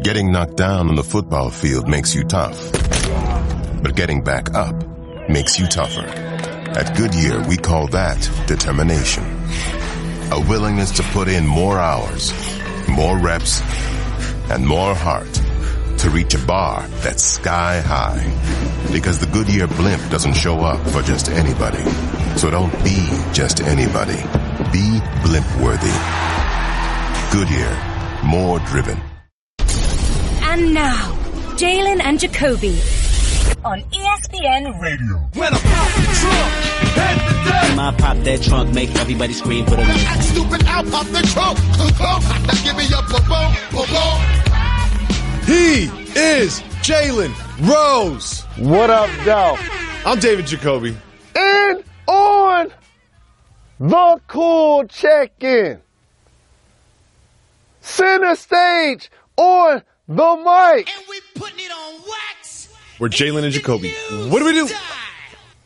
Getting knocked down on the football field makes you tough. But getting back up makes you tougher. At Goodyear, we call that determination. A willingness to put in more hours, more reps, and more heart to reach a bar that's sky high. Because the Goodyear blimp doesn't show up for just anybody. So don't be just anybody. Be blimp-worthy. Goodyear, more driven. And now, Jalen and Jacoby on ESPN Radio. When I pop the trunk, head to death. When I pop that trunk, make everybody scream for the music. Act stupid, I'll pop the trunk. Now give me a boom. He is Jalen Rose. What up, though? I'm David Jacoby. And on the cool check-in, center stage on the mic. And we putting it on wax. We're Jalen and Jacoby. What do we do?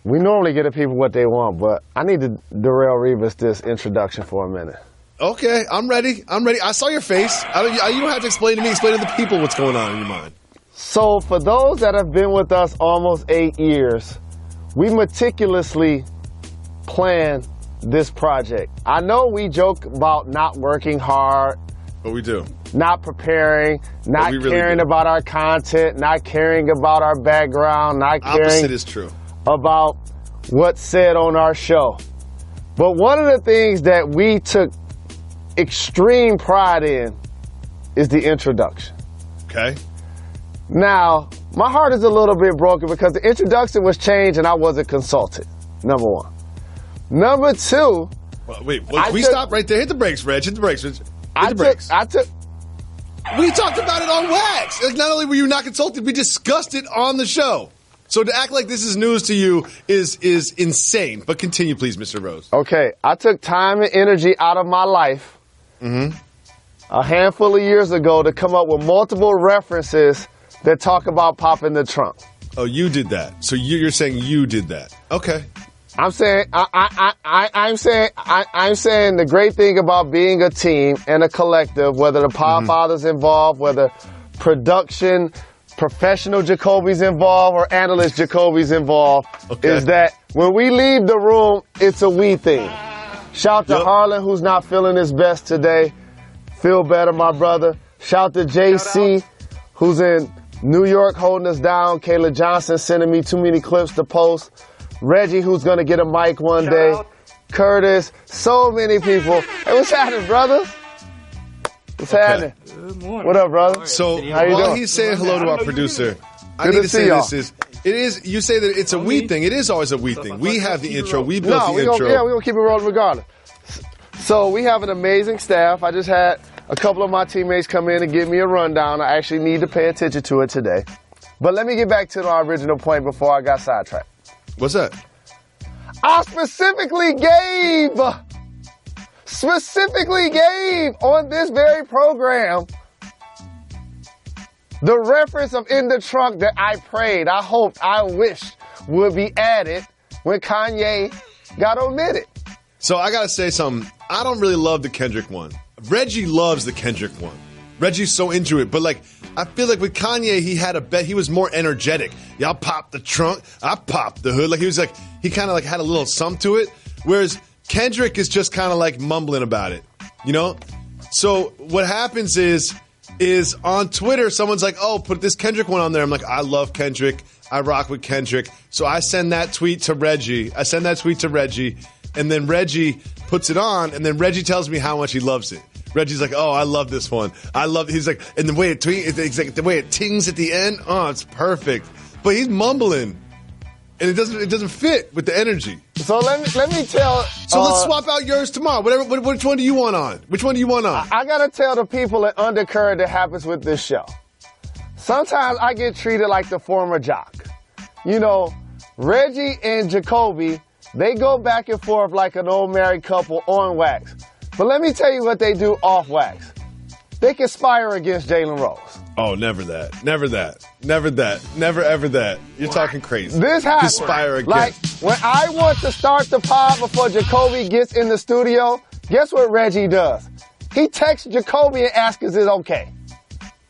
We normally get the people what they want, but I need to derail Revis this introduction for a minute. Okay, I'm ready. I saw your face. You don't have to explain to me. Explain to the people what's going on in your mind. So for those that have been with us almost 8 years, we meticulously planned this project. I know we joke about not working hard. But we do. Not preparing, not really caring about our content, not caring about our background, not caring Opposite is true. about what's said on our show. But one of the things that we took extreme pride in is the introduction. Okay. Now, my heart is a little bit broken because the introduction was changed and I wasn't consulted, number one. Number two. Well, wait, we stop right there. Hit the brakes, Reg. Hit the brakes. We talked about it on wax. Like, not only were you not consulted, we discussed it on the show. So to act like this is news to you is insane. But continue, please, Mr. Rose. Okay, I took time and energy out of my life a handful of years ago to come up with multiple references that talk about popping the trunk. Oh, you did that. So you're saying you did that. Okay. I'm saying I'm saying the great thing about being a team and a collective, whether the Power Fathers involved, whether production, professional Jacoby's involved, or analyst Jacoby's involved, is that when we leave the room, it's a we thing. Shout to Harlan, who's not feeling his best today. Feel better, my brother. Shout to JC, who's in New York holding us down. Kayla Johnson sending me too many clips to post. Reggie, who's going to get a mic one day. Curtis, so many people. Hey, what's happening, brother? What's happening? Good morning. What up, brother? So How you while doing? he's saying hello to our producer, I Good need to to see say y'all. it is, you say that it's a we thing. It is always a we thing. We have the intro. We built the we're intro. going to keep it rolling regardless. So we have an amazing staff. I just had a couple of my teammates come in and give me a rundown. I actually need to pay attention to it today. But let me get back to my original point before I got sidetracked. What's that? I specifically gave on this very program the reference of In the Trunk that I prayed, I hoped, I wished would be added when Kanye got omitted. So I got to say something. I don't really love the Kendrick one. Reggie loves the Kendrick one. Reggie's so into it. But, like, I feel like with Kanye, he had a bet. He was more energetic. Y'all pop the trunk. I popped the hood. Like, he was like, he kind of like had a little something to it. Whereas Kendrick is just kind of like mumbling about it, you know? So what happens is on Twitter, someone's like, oh, put this Kendrick one on there. I'm like, I love Kendrick. I rock with Kendrick. So I send that tweet to Reggie. And then Reggie puts it on. And then Reggie tells me how much he loves it. Reggie's like, oh, I love this one. He's like, and the way the way it tings at the end, oh, it's perfect. But he's mumbling, and it doesn't fit with the energy. So let me tell. So let's swap out yours tomorrow. Which one do you want on? I gotta tell the people an undercurrent that happens with this show. Sometimes I get treated like the former jock. You know, Reggie and Jacoby, they go back and forth like an old married couple on wax. But let me tell you what they do off wax. They conspire against Jalen Rose. Oh, never that. Never ever that. You're talking crazy. This happens. Conspire against. Like, when I want to start the pod before Jacoby gets in the studio, guess what Reggie does? He texts Jacoby and asks, is it okay?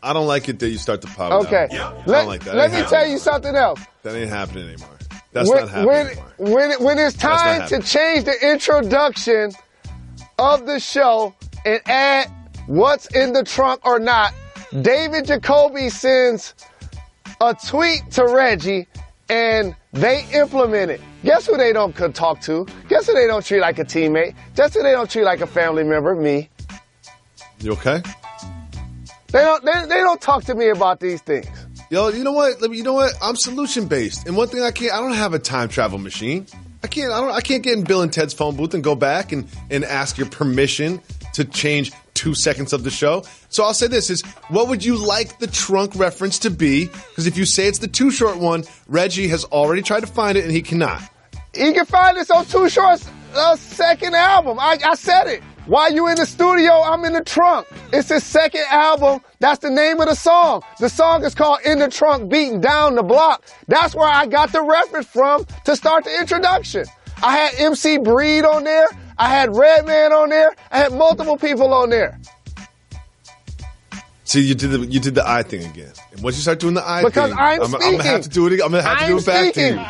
I don't like it that you start to pop. Okay. I don't like that. Let me tell you something else. That ain't happening anymore. That's not happening anymore. When it's time to change the introduction of the show and add what's in the trunk or not, David Jacoby sends a tweet to Reggie and they implement it. Guess who they don't talk to? Guess who they don't treat like a teammate? Guess who they don't treat like a family member? Me. You okay? They don't talk to me about these things. Yo, you know what? I'm solution based. And one thing I don't have a time travel machine. I can't get in Bill and Ted's phone booth and go back and ask your permission to change 2 seconds of the show. So I'll say this is, what would you like the trunk reference to be? Because if you say it's the Too Short one, Reggie has already tried to find it and he cannot. He can find this on Too Short's second album. I said it. While you in the studio, I'm in the trunk. It's his second album. That's the name of the song. The song is called In the Trunk, Beating Down the Block. That's where I got the reference from to start the introduction. I had MC Breed on there. I had Redman on there. I had multiple people on there. See, you did the eye thing again. And once you start doing the eye because thing, I'm going to have to do it again. I'm going to have to do it back to you.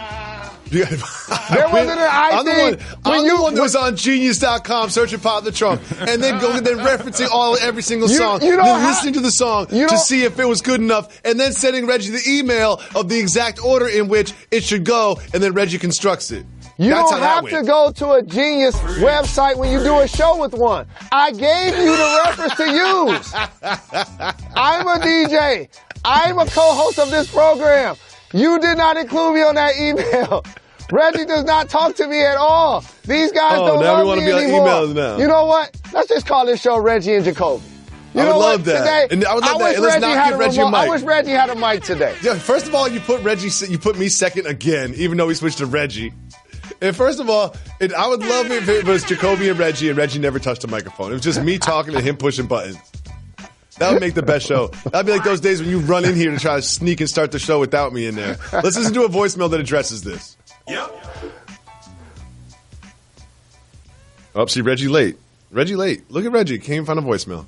There wasn't an eye thing. I'm the one that was on Genius.com searching Pop the Trunk and then referencing every single song, listening to the song to see if it was good enough, and then sending Reggie the email of the exact order in which it should go, and then Reggie constructs it. You don't have to go to a Genius website when you do a show with one. I gave you the reference to use. I'm a DJ. I'm a co-host of this program. You did not include me on that email. Reggie does not talk to me at all. These guys don't love me anymore. Now. You know what? Let's just call this show Reggie and Jacoby. I would love that. And I would love that. And let's not give Reggie a mic. I wish Reggie had a mic today. Yeah, first of all, you put me second again, even though we switched to Reggie. And first of all, I would love it if it was Jacoby and Reggie never touched a microphone. It was just me talking and him pushing buttons. That would make the best show. That'd be like those days when you run in here to try to sneak and start the show without me in there. Let's listen to a voicemail that addresses this. Yep. Oh, see, Reggie late. Look at Reggie. Can't even find a voicemail.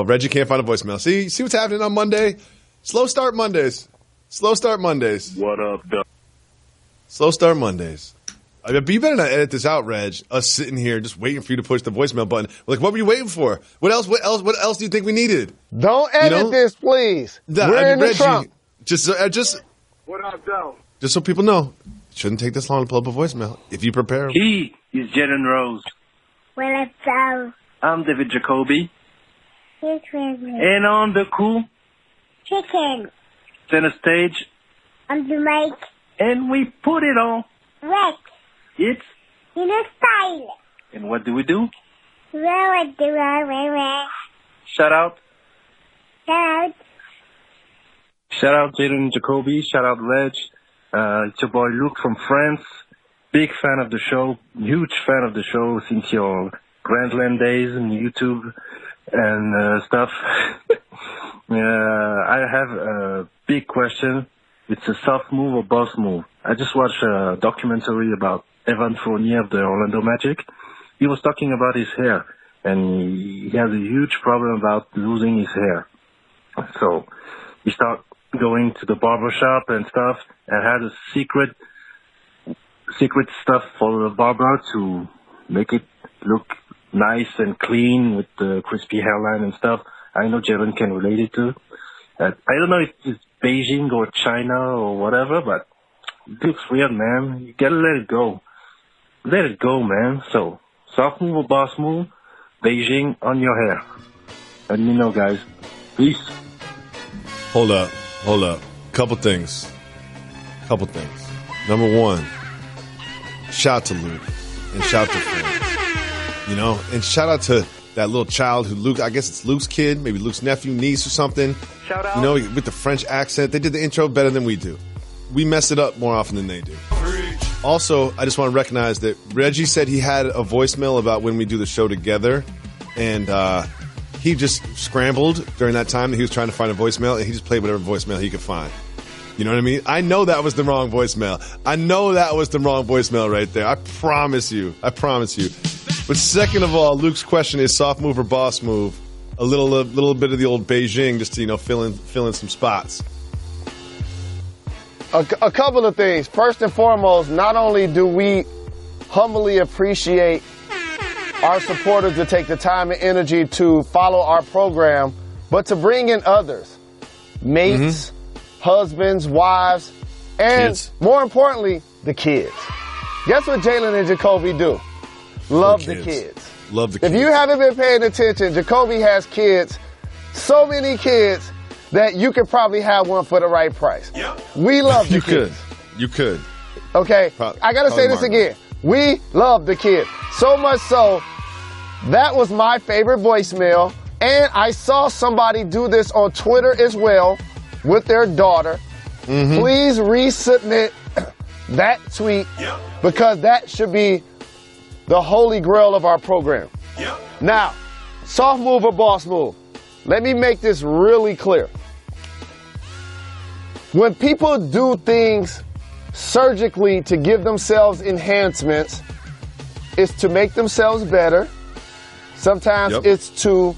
Reggie can't find a voicemail. See what's happening on Monday? Slow start Mondays. What up, Doug? Slow start Mondays. But you better not edit this out, Reg. Us sitting here just waiting for you to push the voicemail button. Like, what were you waiting for? What else do you think we needed? Don't edit this, please. We're in the trunk. Just What up, Doug? Just so people know, it shouldn't take this long to pull up a voicemail if you prepare. He is Jalen Rose. What up, Doug? I'm David Jacoby. Here's Redman. And on the cool Chicken. center stage. On the mic. And we put it on. Rex. It's in a style. And what do we do? Shout out. Shout out Jalen and Jacoby. Shout out Reg. It's your boy Luke from France. Big fan of the show. Huge fan of the show since your Grand Slam days and YouTube and stuff. I have a big question. It's a soft move or boss move. I just watched a documentary about Evan Fournier of the Orlando Magic. He was talking about his hair, and he has a huge problem about losing his hair. So he started going to the barber shop and stuff, and had a secret stuff for the barber to make it look nice and clean with the crispy hairline and stuff. I know Jalen can relate it to. I don't know if it's Beijing or China or whatever, but it looks weird, man. You gotta let it go. Let it go, man. So, soft move or boss move, Beijing on your hair. Let me know, guys. Peace. Hold up. Couple things. Number one, shout to Luke and shout to friends. And shout out to that little child who Luke, I guess it's Luke's kid, maybe Luke's nephew, niece or something. Shout out. With the French accent. They did the intro better than we do. We mess it up more often than they do. Also, I just want to recognize that Reggie said he had a voicemail about when we do the show together, and he just scrambled during that time that he was trying to find a voicemail, and he just played whatever voicemail he could find. You know what I mean? I know that was the wrong voicemail. Right there. I promise you. But second of all, Luke's question is soft move or boss move. a little bit of the old Beijing just to fill in some spots. A couple of things. First and foremost, not only do we humbly appreciate our supporters to take the time and energy to follow our program, but to bring in others, mates, husbands, wives, and kids. More importantly, the kids. Guess what Jalen and Jacoby do? Love the kids. Love the kids. If you haven't been paying attention, Jacoby has kids, so many kids, that you could probably have one for the right price. Yep. We love the kids. You could. Okay, I gotta say this again. We love the kids. So much so, that was my favorite voicemail. And I saw somebody do this on Twitter as well with their daughter. Please resubmit that tweet because that should be the holy grail of our program. Now, soft move or boss move? Let me make this really clear. When people do things surgically to give themselves enhancements, it's to make themselves better. Sometimes it's to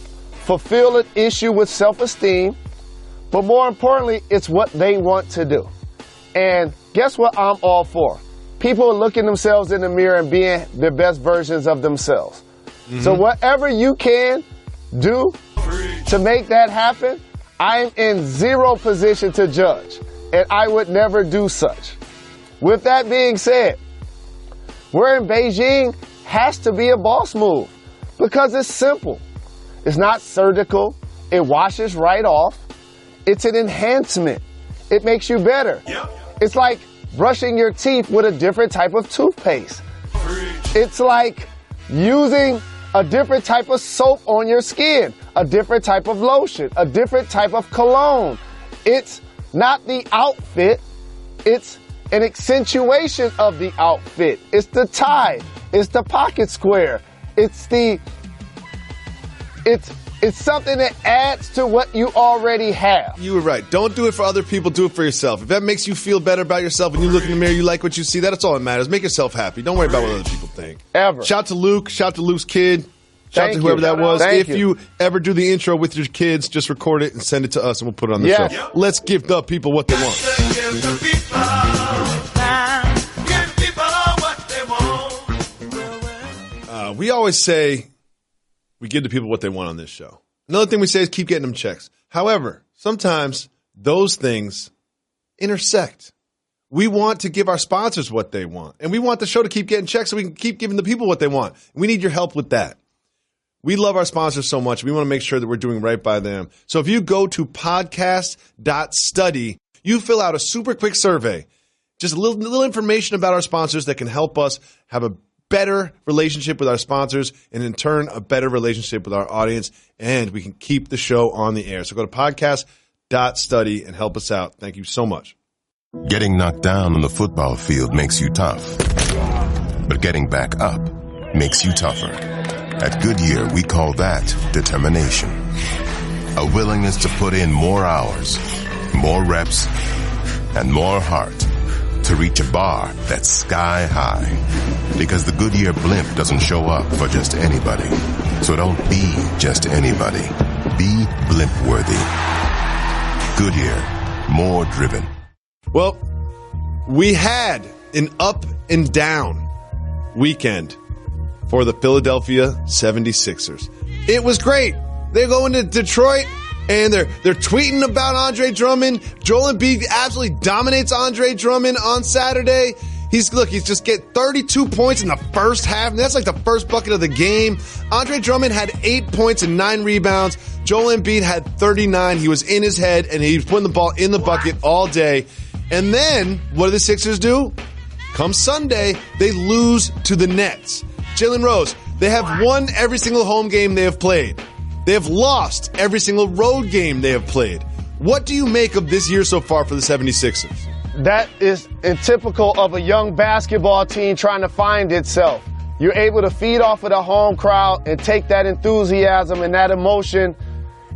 fulfill an issue with self-esteem. But more importantly, it's what they want to do. And guess what I'm all for? People looking themselves in the mirror and being their best versions of themselves. So whatever you can do to make that happen, I'm in zero position to judge. And I would never do such. With that being said, we're in Beijing has to be a boss move because it's simple. It's not surgical. It washes right off. It's an enhancement. It makes you better. It's like brushing your teeth with a different type of toothpaste. It's like using a different type of soap on your skin, a different type of lotion, a different type of cologne. It's not the outfit. It's an accentuation of the outfit. It's the tie. It's the pocket square. It's something that adds to what you already have. You were right. Don't do it for other people. Do it for yourself. If that makes you feel better about yourself when you look in the mirror, you like what you see, that's all that matters. Make yourself happy. Don't worry about what other people think. Ever. Shout to Luke. Shout to Luke's kid. Shout to whoever that was. If you ever do the intro with your kids, just record it and send it to us and we'll put it on the show. Let's give the people what they want. We always say we give the people what they want on this show. Another thing we say is keep getting them checks. However, sometimes those things intersect. We want to give our sponsors what they want, and we want the show to keep getting checks so we can keep giving the people what they want. We need your help with that. We love our sponsors so much. We want to make sure that we're doing right by them. So if you go to podcast.study, you fill out a super quick survey, just a little information about our sponsors that can help us have a better relationship with our sponsors and in turn a better relationship with our audience, and we can keep the show on the air. So go to podcast.study and help us out. Thank you so much. Getting knocked down on the football field makes you tough, but getting back up makes you tougher. At Goodyear, we call that determination. A willingness to put in more hours, more reps, and more heart to reach a bar that's sky high. Because the Goodyear blimp doesn't show up for just anybody. So don't be just anybody. Be blimp-worthy. Goodyear, more driven. Well, we had an up and down weekend for the Philadelphia 76ers. It was great. They're going to Detroit, and they're tweeting about Andre Drummond. Joel Embiid absolutely dominates Andre Drummond on Saturday. He's just get 32 points in the first half, and that's like the first bucket of the game. Andre Drummond had 8 points and 9 rebounds. Joel Embiid had 39. He was in his head, and he was putting the ball in the bucket all day. And then, what do the Sixers do? Come Sunday, they lose to the Nets. Jalen Rose, they have won every single home game they have played. They have lost every single road game they have played. What do you make of this year so far for the 76ers? That is typical of a young basketball team trying to find itself. You're able to feed off of the home crowd and take that enthusiasm and that emotion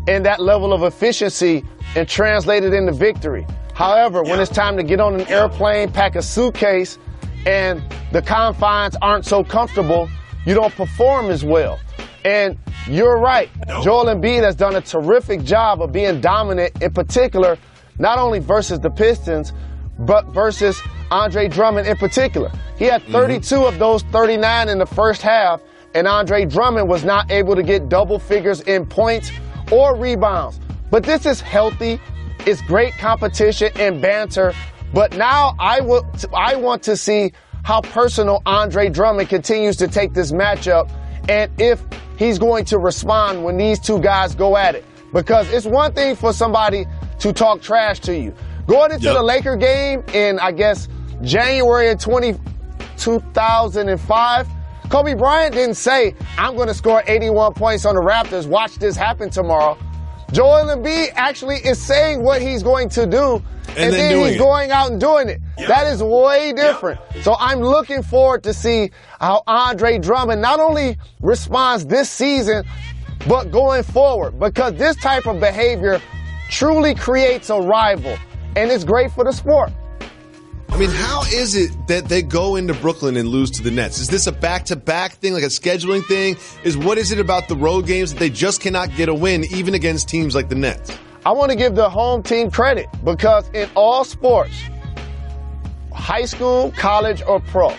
and that level of efficiency and translate it into victory. However, when it's time to get on an airplane, pack a suitcase, and the confines aren't so comfortable, you don't perform as well. And you're right. Joel Embiid has done a terrific job of being dominant, in particular, not only versus the Pistons, but versus Andre Drummond in particular. He had 32 of those 39 in the first half, and Andre Drummond was not able to get double figures in points or rebounds. But this is healthy. It's great competition and banter. But now I want to see how personal Andre Drummond continues to take this matchup and if he's going to respond when these two guys go at it. Because it's one thing for somebody to talk trash to you. Going into the Laker game in, I guess, January of 2005, Kobe Bryant didn't say, I'm going to score 81 points on the Raptors. Watch this happen tomorrow. Joel Embiid actually is saying what he's going to do, and then he's going out and doing it. That is way different. So I'm looking forward to see how Andre Drummond not only responds this season, but going forward, because this type of behavior truly creates a rival, and it's great for the sport. I mean, how is it that they go into Brooklyn and lose to the Nets? Is this a back-to-back thing, like a scheduling thing? What is it about the road games that they just cannot get a win, even against teams like the Nets? I want to give the home team credit because in all sports, high school, college, or pro,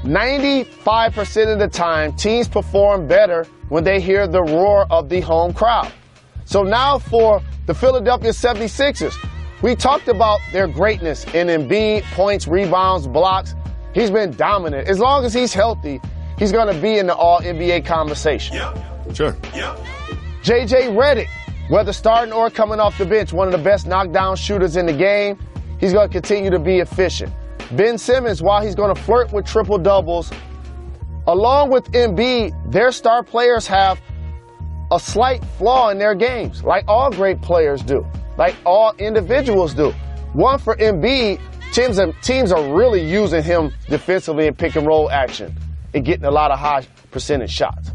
95% of the time, teams perform better when they hear the roar of the home crowd. So now for the Philadelphia 76ers, we talked about their greatness in Embiid, points, rebounds, blocks. He's been dominant. As long as he's healthy, he's going to be in the All-NBA conversation. Sure. J.J. Redick, whether starting or coming off the bench, one of the best knockdown shooters in the game, he's going to continue to be efficient. Ben Simmons, while he's going to flirt with triple-doubles, along with Embiid, their star players have a slight flaw in their games, like all great players do, like all individuals do. One, for Embiid, teams are really using him defensively in pick-and-roll action and getting a lot of high percentage shots.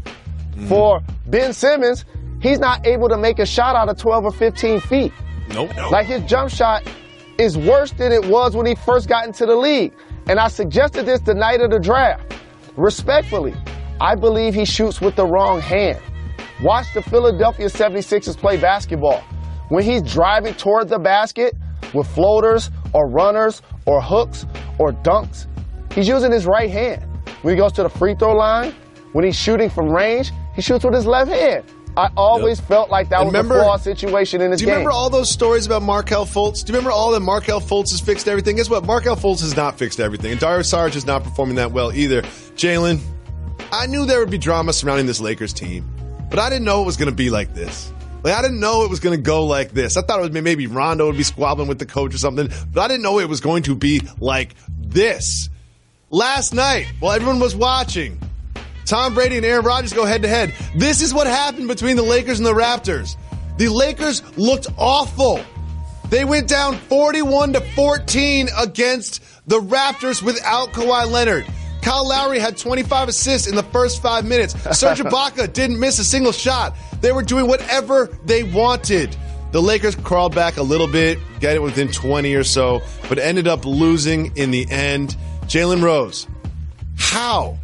For Ben Simmons, he's not able to make a shot out of 12 or 15 feet. Like his jump shot is worse than it was when he first got into the league. And I suggested this the night of the draft. Respectfully, I believe he shoots with the wrong hand. Watch the Philadelphia 76ers play basketball. When he's driving toward the basket with floaters or runners or hooks or dunks, he's using his right hand. When he goes to the free throw line, when he's shooting from range, he shoots with his left hand. I always felt like that was a flawed situation in his game. Do you remember all those stories about Markelle Fultz? Do you remember all that Markelle Fultz has fixed everything? Guess what? Markelle Fultz has not fixed everything. And Dario Saric is not performing that well either. Jalen, I knew there would be drama surrounding this Lakers team, but I didn't know it was going to be like this. I didn't know it was going to go like this. I thought it was maybe Rondo would be squabbling with the coach or something, but I didn't know it was going to be like this. Last night, while everyone was watching, Tom Brady and Aaron Rodgers go head-to-head. This is what happened between the Lakers and the Raptors. The Lakers looked awful. They went down 41-14 against the Raptors without Kawhi Leonard. Kyle Lowry had 25 assists in the first 5 minutes. Serge Ibaka didn't miss a single shot. They were doing whatever they wanted. The Lakers crawled back a little bit, got it within 20 or so, but ended up losing in the end. Jalen Rose, how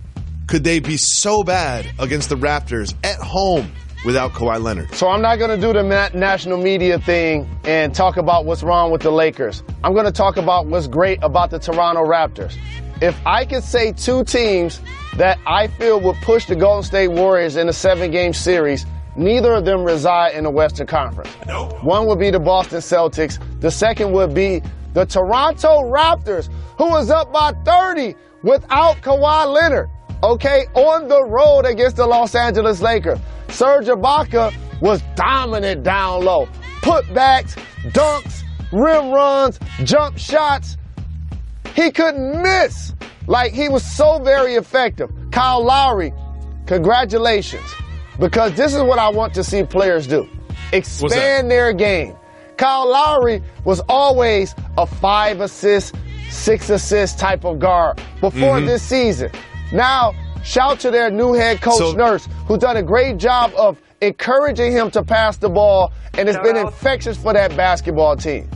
could they be so bad against the Raptors at home without Kawhi Leonard? So I'm not going to do the national media thing and talk about what's wrong with the Lakers. I'm going to talk about what's great about the Toronto Raptors. If I could say two teams that I feel would push the Golden State Warriors in a 7-game series, neither of them reside in the Western Conference. One would be the Boston Celtics. The second would be the Toronto Raptors, who was up by 30 without Kawhi Leonard. Okay, on the road against the Los Angeles Lakers. Serge Ibaka was dominant down low. Putbacks, dunks, rim runs, jump shots. He couldn't miss. Like, he was so very effective. Kyle Lowry, congratulations. Because this is what I want to see players do. Expand their game. Kyle Lowry was always a 5 assist, 6 assist type of guard before this season. Now, shout to their new head coach, Nurse, who's done a great job of encouraging him to pass the ball, and it's been infectious for that basketball team.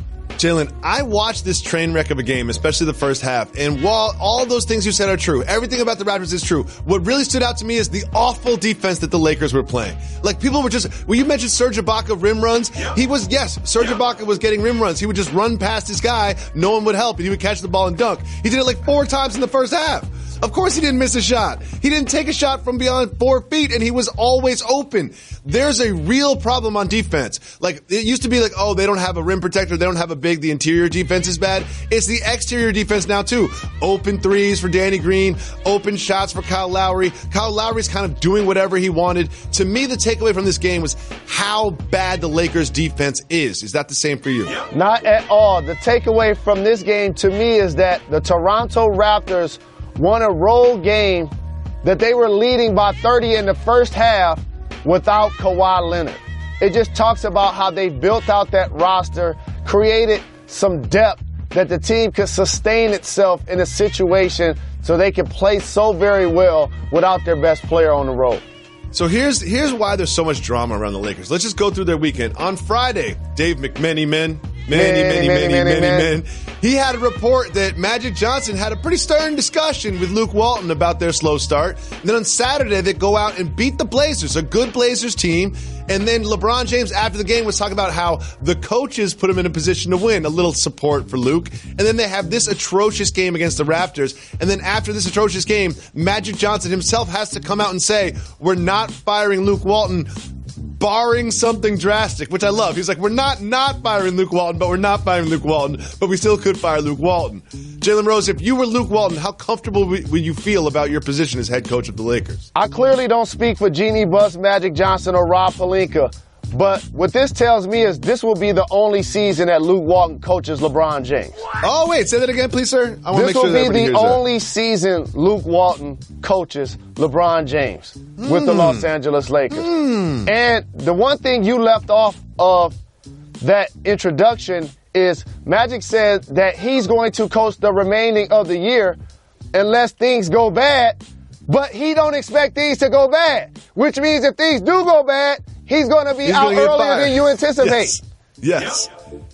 Jalen, I watched this train wreck of a game, especially the first half, and while all those things you said are true, everything about the Raptors is true, what really stood out to me is the awful defense that the Lakers were playing. Like, people were just, when you mentioned Serge Ibaka rim runs, Serge Ibaka was getting rim runs. He would just run past his guy, no one would help, and he would catch the ball and dunk. He did it like 4 times in the first half. Of course he didn't miss a shot. He didn't take a shot from beyond 4 feet, and he was always open. There's a real problem on defense. Like, it used to be like, oh, they don't have a rim protector, they don't have a big, the interior defense is bad. It's the exterior defense now, too. Open threes for Danny Green, open shots for Kyle Lowry. Kyle Lowry's kind of doing whatever he wanted. To me, the takeaway from this game was how bad the Lakers' defense is. Is that the same for you? Not at all. The takeaway from this game, to me, is that the Toronto Raptors won a road game that they were leading by 30 in the first half without Kawhi Leonard. It just talks about how they built out that roster, created some depth that the team could sustain itself in a situation so they can play so very well without their best player on the road. So here's why there's so much drama around the Lakers. Let's just go through their weekend. On Friday, Dave McMany-Men, many, he had a report that Magic Johnson had a pretty stern discussion with Luke Walton about their slow start. And then on Saturday, they go out and beat the Blazers, a good Blazers team. And then LeBron James, after the game, was talking about how the coaches put him in a position to win, a little support for Luke. And then they have this atrocious game against the Raptors. And then after this atrocious game, Magic Johnson himself has to come out and say, we're not firing Luke Walton, barring something drastic, which I love. He's like, we're not firing Luke Walton, but we're not firing Luke Walton, but we still could fire Luke Walton. Jalen Rose, if you were Luke Walton, how comfortable would you feel about your position as head coach of the Lakers? I clearly don't speak for Jeannie Buss, Magic Johnson, or Rob Pelinka, but what this tells me is this will be the only season that Luke Walton coaches LeBron James. Oh, wait, say that again, please, sir. I want to make sure that This will everybody be the hears only season Luke Walton coaches LeBron James with the Los Angeles Lakers. And the one thing you left off of that introduction is Magic said that he's going to coach the remaining of the year unless things go bad, but he don't expect things to go bad, which means if things do go bad, he's going to be out earlier than you anticipate. Yes.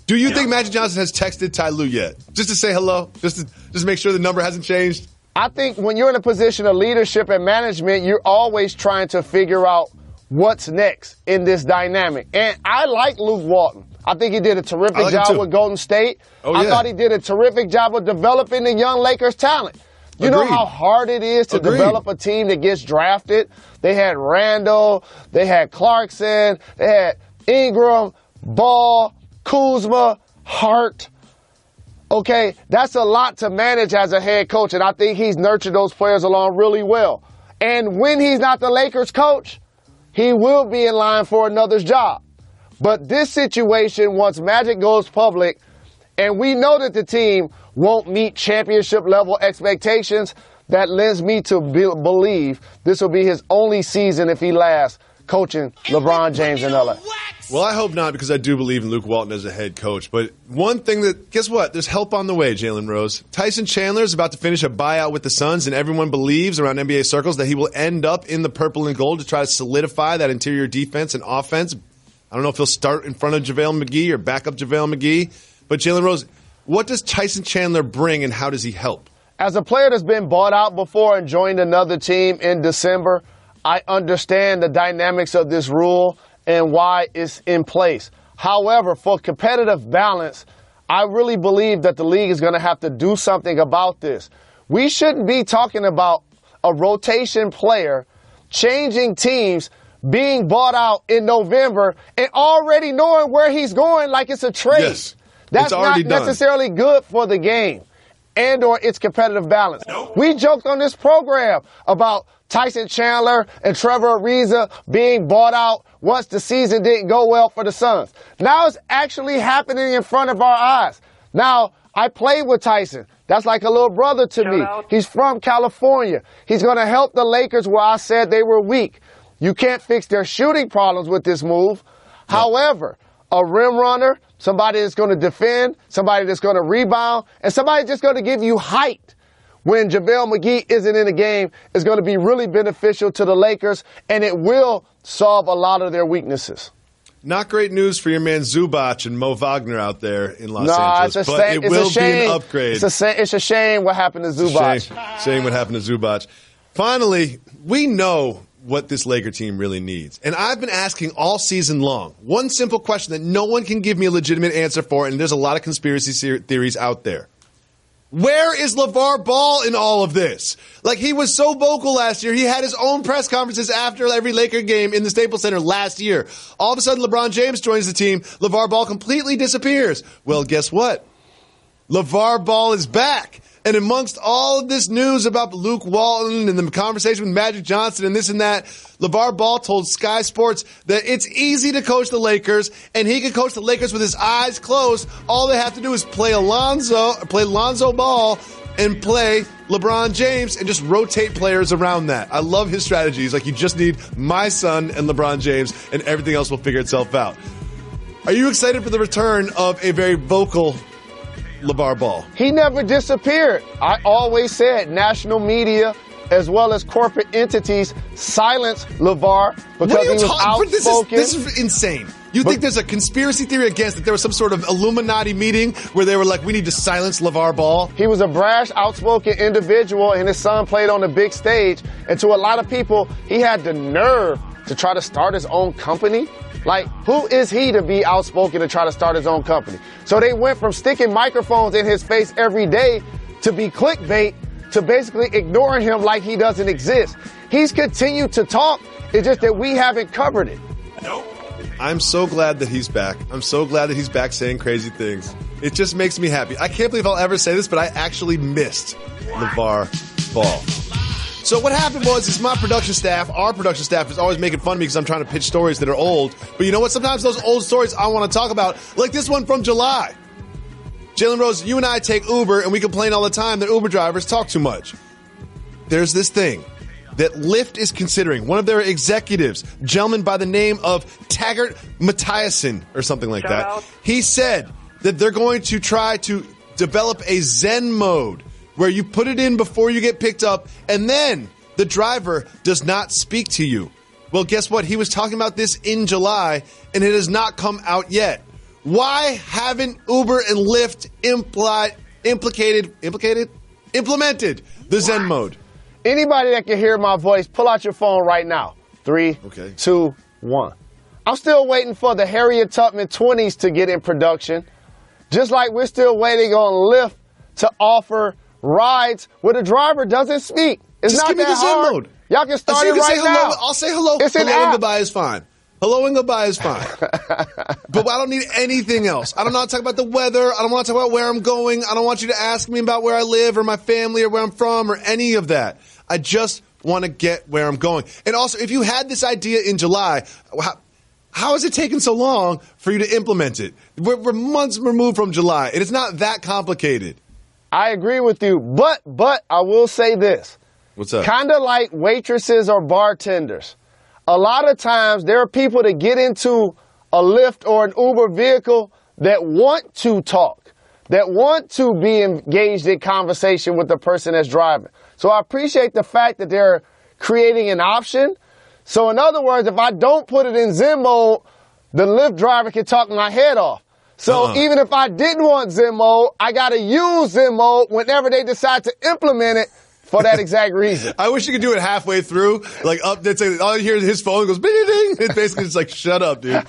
Do you think Magic Johnson has texted Ty Lue yet? Just to say hello? Just to make sure the number hasn't changed? I think when you're in a position of leadership and management, you're always trying to figure out what's next in this dynamic. And I like Luke Walton. I think he did a terrific job with Golden State. I thought he did a terrific job of developing the young Lakers talent. You know how hard it is to develop a team that gets drafted? They had Randall, they had Clarkson, they had Ingram, Ball, Kuzma, Hart. Okay, that's a lot to manage as a head coach, and I think he's nurtured those players along really well. And when he's not the Lakers coach, he will be in line for another job. But this situation, once Magic goes public, and we know that the team won't meet championship level expectations, that lends me to believe this will be his only season if he lasts coaching LeBron James in LA. Well, I hope not, because I do believe in Luke Walton as a head coach. But one thing that, guess what? There's help on the way, Jalen Rose. Tyson Chandler is about to finish a buyout with the Suns, and everyone believes around NBA circles that he will end up in the purple and gold to try to solidify that interior defense and offense. I don't know if he'll start in front of JaVale McGee or back up JaVale McGee. But Jalen Rose, what does Tyson Chandler bring, and how does he help? As a player that's been bought out before and joined another team in December, I understand the dynamics of this rule and why it's in place. However, for competitive balance, I really believe that the league is going to have to do something about this. We shouldn't be talking about a rotation player changing teams, being bought out in November, and already knowing where he's going like it's a trade. Yes, that's not necessarily good for the game and or its competitive balance. We joked on this program about Tyson Chandler and Trevor Ariza being bought out once the season didn't go well for the Suns. Now it's actually happening in front of our eyes. Now, I played with Tyson. That's like a little brother to me. He's from California. He's going to help the Lakers where I said they were weak. You can't fix their shooting problems with this move. However, a rim runner, somebody that's going to defend, somebody that's going to rebound, and somebody just going to give you height when JaVale McGee isn't in the game is going to be really beneficial to the Lakers, and it will solve a lot of their weaknesses. Not great news for your man Zubac and Mo Wagner out there in Los Angeles. But it will be an upgrade. It's a shame what happened to Zubac. Shame what happened to Zubac. Finally, we know what this Laker team really needs. And I've been asking all season long one simple question that no one can give me a legitimate answer for, and there's a lot of conspiracy theories out there. Where is LeVar Ball in all of this? Like, he was so vocal last year. He had his own press conferences after every Laker game in the Staples Center last year. All of a sudden, LeBron James joins the team. LeVar Ball completely disappears. Well, guess what? LeVar Ball is back. And amongst all of this news about Luke Walton and the conversation with Magic Johnson and this and that, LeVar Ball told Sky Sports that it's easy to coach the Lakers, and he can coach the Lakers with his eyes closed. All they have to do is play Lonzo Ball and play LeBron James and just rotate players around that. I love his strategy. He's like, you just need my son and LeBron James, and everything else will figure itself out. Are you excited for the return of a very vocal LeVar Ball? He never disappeared. I always said national media as well as corporate entities silenced LeVar because he was outspoken. This is insane. You think there's a conspiracy theory against that there was some sort of Illuminati meeting where they were like, we need to silence LeVar Ball? He was a brash, outspoken individual, and his son played on the big stage. And to a lot of people, he had the nerve to try to start his own company. Like, who is he to be outspoken and try to start his own company? So they went from sticking microphones in his face every day to be clickbait to basically ignoring him like he doesn't exist. He's continued to talk. It's just that we haven't covered it. I'm so glad that he's back. I'm so glad that he's back saying crazy things. It just makes me happy. I can't believe I'll ever say this, but I actually missed LeVar Ball. So what happened was my production staff, our production staff, is always making fun of me because I'm trying to pitch stories that are old. But you know what? Sometimes those old stories I want to talk about, like this one from July. Jalen Rose, you and I take Uber, and we complain all the time that Uber drivers talk too much. There's this thing that Lyft is considering. One of their executives, a gentleman by the name of Taggart Mathiasen or something like that, he said that they're going to try to develop a Zen mode where you put it in before you get picked up, and then the driver does not speak to you. Well, guess what? He was talking about this in July, and it has not come out yet. Why haven't Uber and Lyft implemented the Zen mode? Anybody that can hear my voice, pull out your phone right now. 3, 2, 1. I'm still waiting for the Harriet Tubman 20s to get in production, just like we're still waiting on Lyft to offer rides where the driver doesn't speak. It's just not give me that the Zen hard. Mode. Y'all can start it right now. I'll say hello. It's an hello and app. goodbye is fine. Hello and goodbye is fine. But I don't need anything else. I don't want to talk about the weather. I don't want to talk about where I'm going. I don't want you to ask me about where I live or my family or where I'm from or any of that. I just want to get where I'm going. And also, if you had this idea in July, how has it taken so long for you to implement it? We're months removed from July, and it's not that complicated. I agree with you, but I will say this. What's up? Kind of like waitresses or bartenders. A lot of times there are people that get into a Lyft or an Uber vehicle that want to talk, that want to be engaged in conversation with the person that's driving. So I appreciate the fact that they're creating an option. So in other words, if I don't put it in Zen mode, the Lyft driver can talk my head off. So even if I didn't want Zen mode, I got to use Zen mode whenever they decide to implement it for that exact reason. I wish you could do it halfway through. Like, all you hear is his phone goes, ding, ding. It's basically just like, shut up, dude.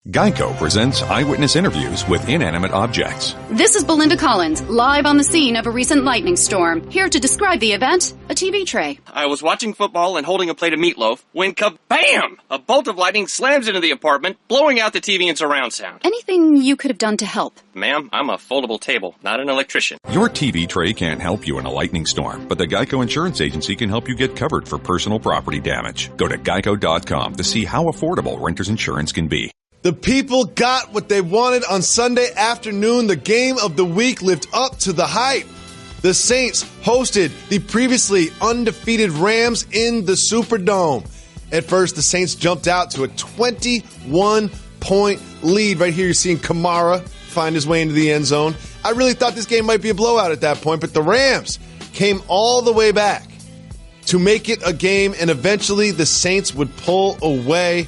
Geico presents eyewitness interviews with inanimate objects. This is Belinda Collins, live on the scene of a recent lightning storm. Here to describe the event, a TV tray. I was watching football and holding a plate of meatloaf when kabam! A bolt of lightning slams into the apartment, blowing out the TV and surround sound. Anything you could have done to help? Ma'am, I'm a foldable table, not an electrician. Your TV tray can't help you in a lightning storm, but the Geico Insurance Agency can help you get covered for personal property damage. Go to geico.com to see how affordable renter's insurance can be. The people got what they wanted on Sunday afternoon. The game of the week lived up to the hype. The Saints hosted the previously undefeated Rams in the Superdome. At first, the Saints jumped out to a 21-point lead. Right here, you're seeing Kamara find his way into the end zone. I really thought this game might be a blowout at that point, but the Rams came all the way back. to make it a game, and eventually the Saints would pull away.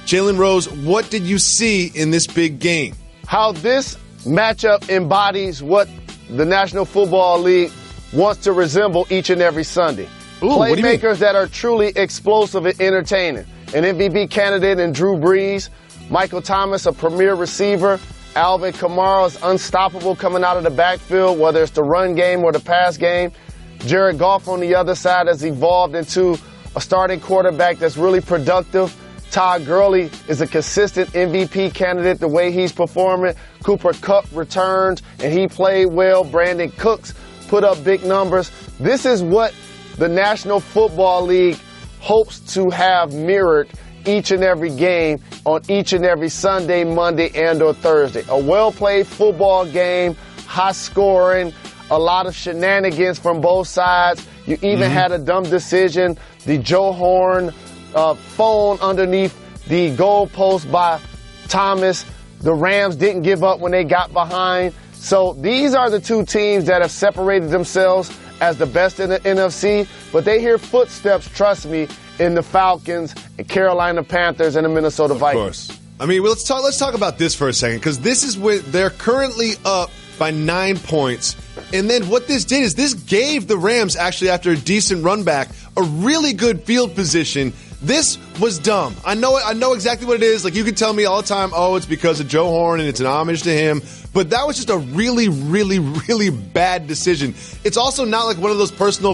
Jalen Rose, what did you see in this big game? How this matchup embodies what the National Football League wants to resemble each and every Sunday. Playmakers that are truly explosive and entertaining. An MVP candidate in Drew Brees, Michael Thomas, a premier receiver, Alvin Kamara is unstoppable coming out of the backfield, whether it's the run game or the pass game. Jared Goff on the other side has evolved into a starting quarterback that's really productive. Todd Gurley is a consistent MVP candidate the way he's performing. Cooper Kupp returned and he played well. Brandon Cooks put up big numbers. This is what the National Football League hopes to have mirrored each and every game on each and every Sunday, Monday, and or Thursday. A well-played football game, high scoring, a lot of shenanigans from both sides. You even had a dumb decision, the Joe Horn phone underneath the goalpost by Thomas. The Rams didn't give up when they got behind. So these are the two teams that have separated themselves as the best in the NFC, but they hear footsteps, trust me, in the Falcons, and Carolina Panthers, and the Minnesota Vikings. Of course. I mean, let's talk about this for a second, because this is where they're currently up by 9 points. And then what this did is this gave the Rams, actually after a decent run back, a really good field position. This was dumb. I know exactly what it is. Like, you can tell me all the time, oh, it's because of Joe Horn and it's an homage to him. But that was just a really, really, really bad decision. It's also not like one of those personal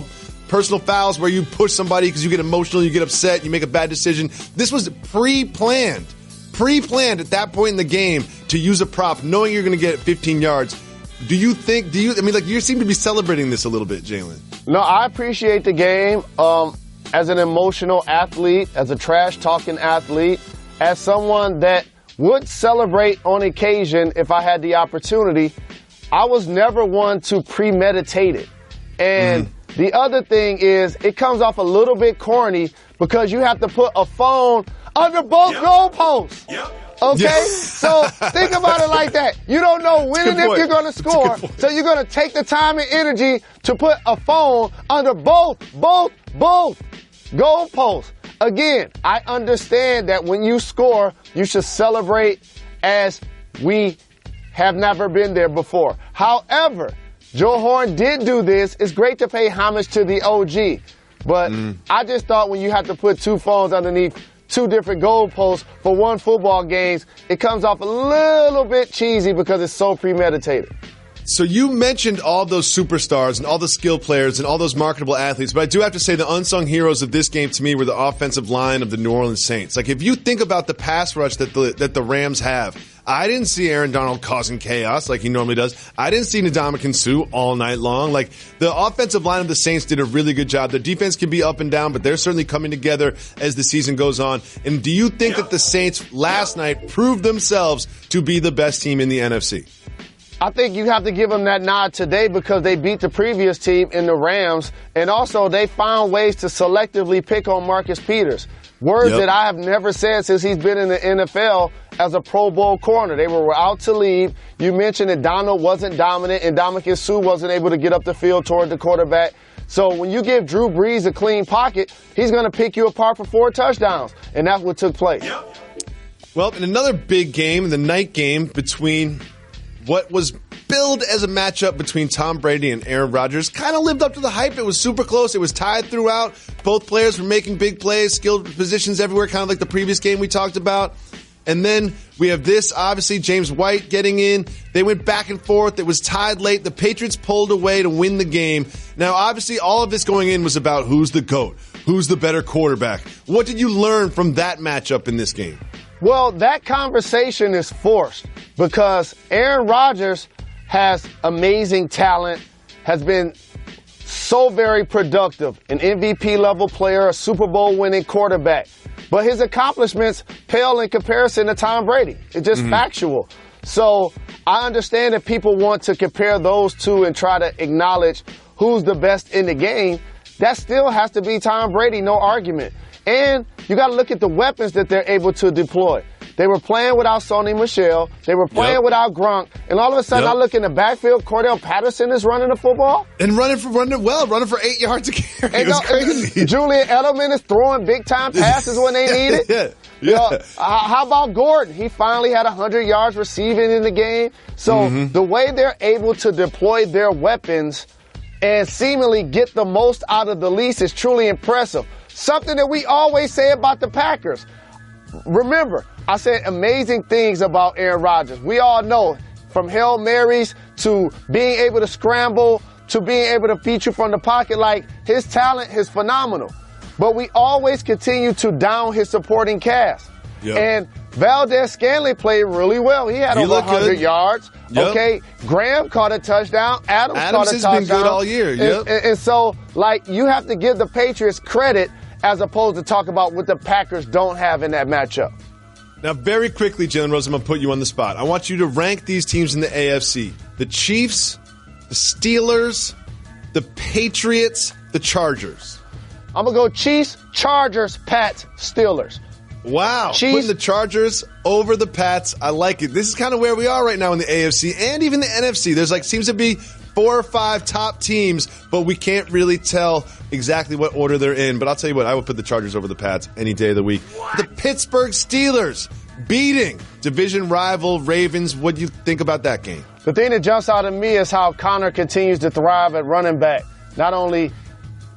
fouls where you push somebody because you get emotional, you get upset, you make a bad decision. This was pre-planned at that point in the game to use a prop, knowing you're going to get 15 yards. You seem to be celebrating this a little bit, Jalen. No, I appreciate the game. As an emotional athlete, as a trash-talking athlete, as someone that would celebrate on occasion if I had the opportunity, I was never one to premeditate it. And the other thing is, it comes off a little bit corny because you have to put a phone under both goalposts. Okay? So think about it like that. You don't know when and if you're going to score, so you're going to take the time and energy to put a phone under both goalposts. Again, I understand that when you score, you should celebrate as we have never been there before. However, Joe Horn did do this. It's great to pay homage to the OG. But I just thought when you have to put two phones underneath two different goalposts for one football game, it comes off a little bit cheesy because it's so premeditated. So you mentioned all those superstars and all the skill players and all those marketable athletes, but I do have to say the unsung heroes of this game to me were the offensive line of the New Orleans Saints. Like, if you think about the pass rush that the Rams have, I didn't see Aaron Donald causing chaos like he normally does. I didn't see Ndamukong Suh all night long. Like, the offensive line of the Saints did a really good job. Their defense can be up and down, but they're certainly coming together as the season goes on. And do you think that the Saints last night proved themselves to be the best team in the NFC? I think you have to give them that nod today because they beat the previous team in the Rams, and also they found ways to selectively pick on Marcus Peters. Words that I have never said since he's been in the NFL as a Pro Bowl corner. They were out to leave. You mentioned that Donald wasn't dominant and Ndamukong Suh wasn't able to get up the field toward the quarterback. So when you give Drew Brees a clean pocket, he's going to pick you apart for 4 touchdowns, and that's what took place. Well, in another big game, the night game between what was billed as a matchup between Tom Brady and Aaron Rodgers, kind of lived up to the hype. It was super close. It was tied throughout. Both players were making big plays, skilled positions everywhere, kind of like the previous game we talked about. And then we have this, obviously, James White getting in. They went back and forth. It was tied late. The Patriots pulled away to win the game. Now, obviously, all of this going in was about who's the GOAT, who's the better quarterback. What did you learn from that matchup in this game? Well, that conversation is forced because Aaron Rodgers has amazing talent, has been so very productive, an MVP-level player, a Super Bowl winning quarterback. But his accomplishments pale in comparison to Tom Brady. It's just factual. So I understand that people want to compare those two and try to acknowledge who's the best in the game. That still has to be Tom Brady, no argument. And you got to look at the weapons that they're able to deploy. They were playing without Sony Michel. They were playing without Gronk. And all of a sudden, I look in the backfield, Cordell Patterson is running the football. And running for 8 yards a carry. It was crazy. Julian Edelman is throwing big-time passes when they need it. Yeah. You know, how about Gordon? He finally had 100 yards receiving in the game. So the way they're able to deploy their weapons and seemingly get the most out of the least is truly impressive. Something that we always say about the Packers. Remember, I said amazing things about Aaron Rodgers. We all know, from Hail Marys to being able to scramble to being able to beat you from the pocket, like, his talent is phenomenal. But we always continue to down his supporting cast. And Valdez-Scantling played really well. He had over 100 yards. Okay, Graham caught a touchdown. Adams caught a touchdown. Adams has been good all year. And so, like, you have to give the Patriots credit as opposed to talk about what the Packers don't have in that matchup. Now, very quickly, Jalen Rose, I'm going to put you on the spot. I want you to rank these teams in the AFC. The Chiefs, the Steelers, the Patriots, the Chargers. I'm going to go Chiefs, Chargers, Pats, Steelers. Wow. Chiefs. Putting the Chargers over the Pats. I like it. This is kind of where we are right now in the AFC and even the NFC. There's seems to be 4 or 5 top teams, but we can't really tell exactly what order they're in. But I'll tell you what, I would put the Chargers over the Pats any day of the week. What? The Pittsburgh Steelers beating division rival Ravens. What do you think about that game? The thing that jumps out at me is how Connor continues to thrive at running back. Not only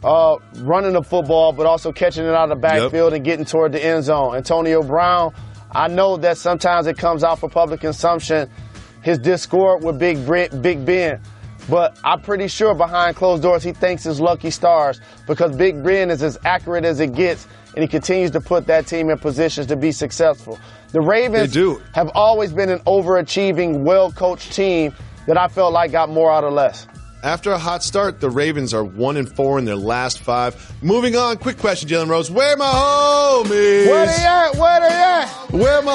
running the football, but also catching it out of the backfield and getting toward the end zone. Antonio Brown, I know that sometimes it comes out for public consumption, his discord with Big Ben. But I'm pretty sure behind closed doors he thanks his lucky stars because Big Ben is as accurate as it gets, and he continues to put that team in positions to be successful. The Ravens have always been an overachieving, well-coached team that I felt like got more out of less. After a hot start, the Ravens are 1-4 in their last 5. Moving on, quick question, Jalen Rose. Where my homies? Where they at? Where they at? Where my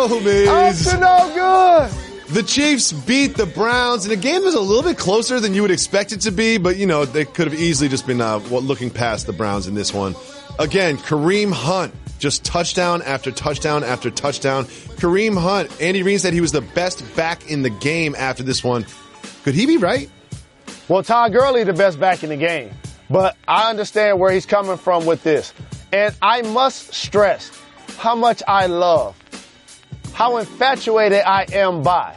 homies? Up to no good. The Chiefs beat the Browns in a game that was a little bit closer than you would expect it to be, but, you know, they could have easily just been looking past the Browns in this one. Again, Kareem Hunt, just touchdown after touchdown after touchdown. Kareem Hunt, Andy Reid said he was the best back in the game after this one. Could he be right? Well, Todd Gurley, the best back in the game. But I understand where he's coming from with this. And I must stress how much I love, how infatuated I am by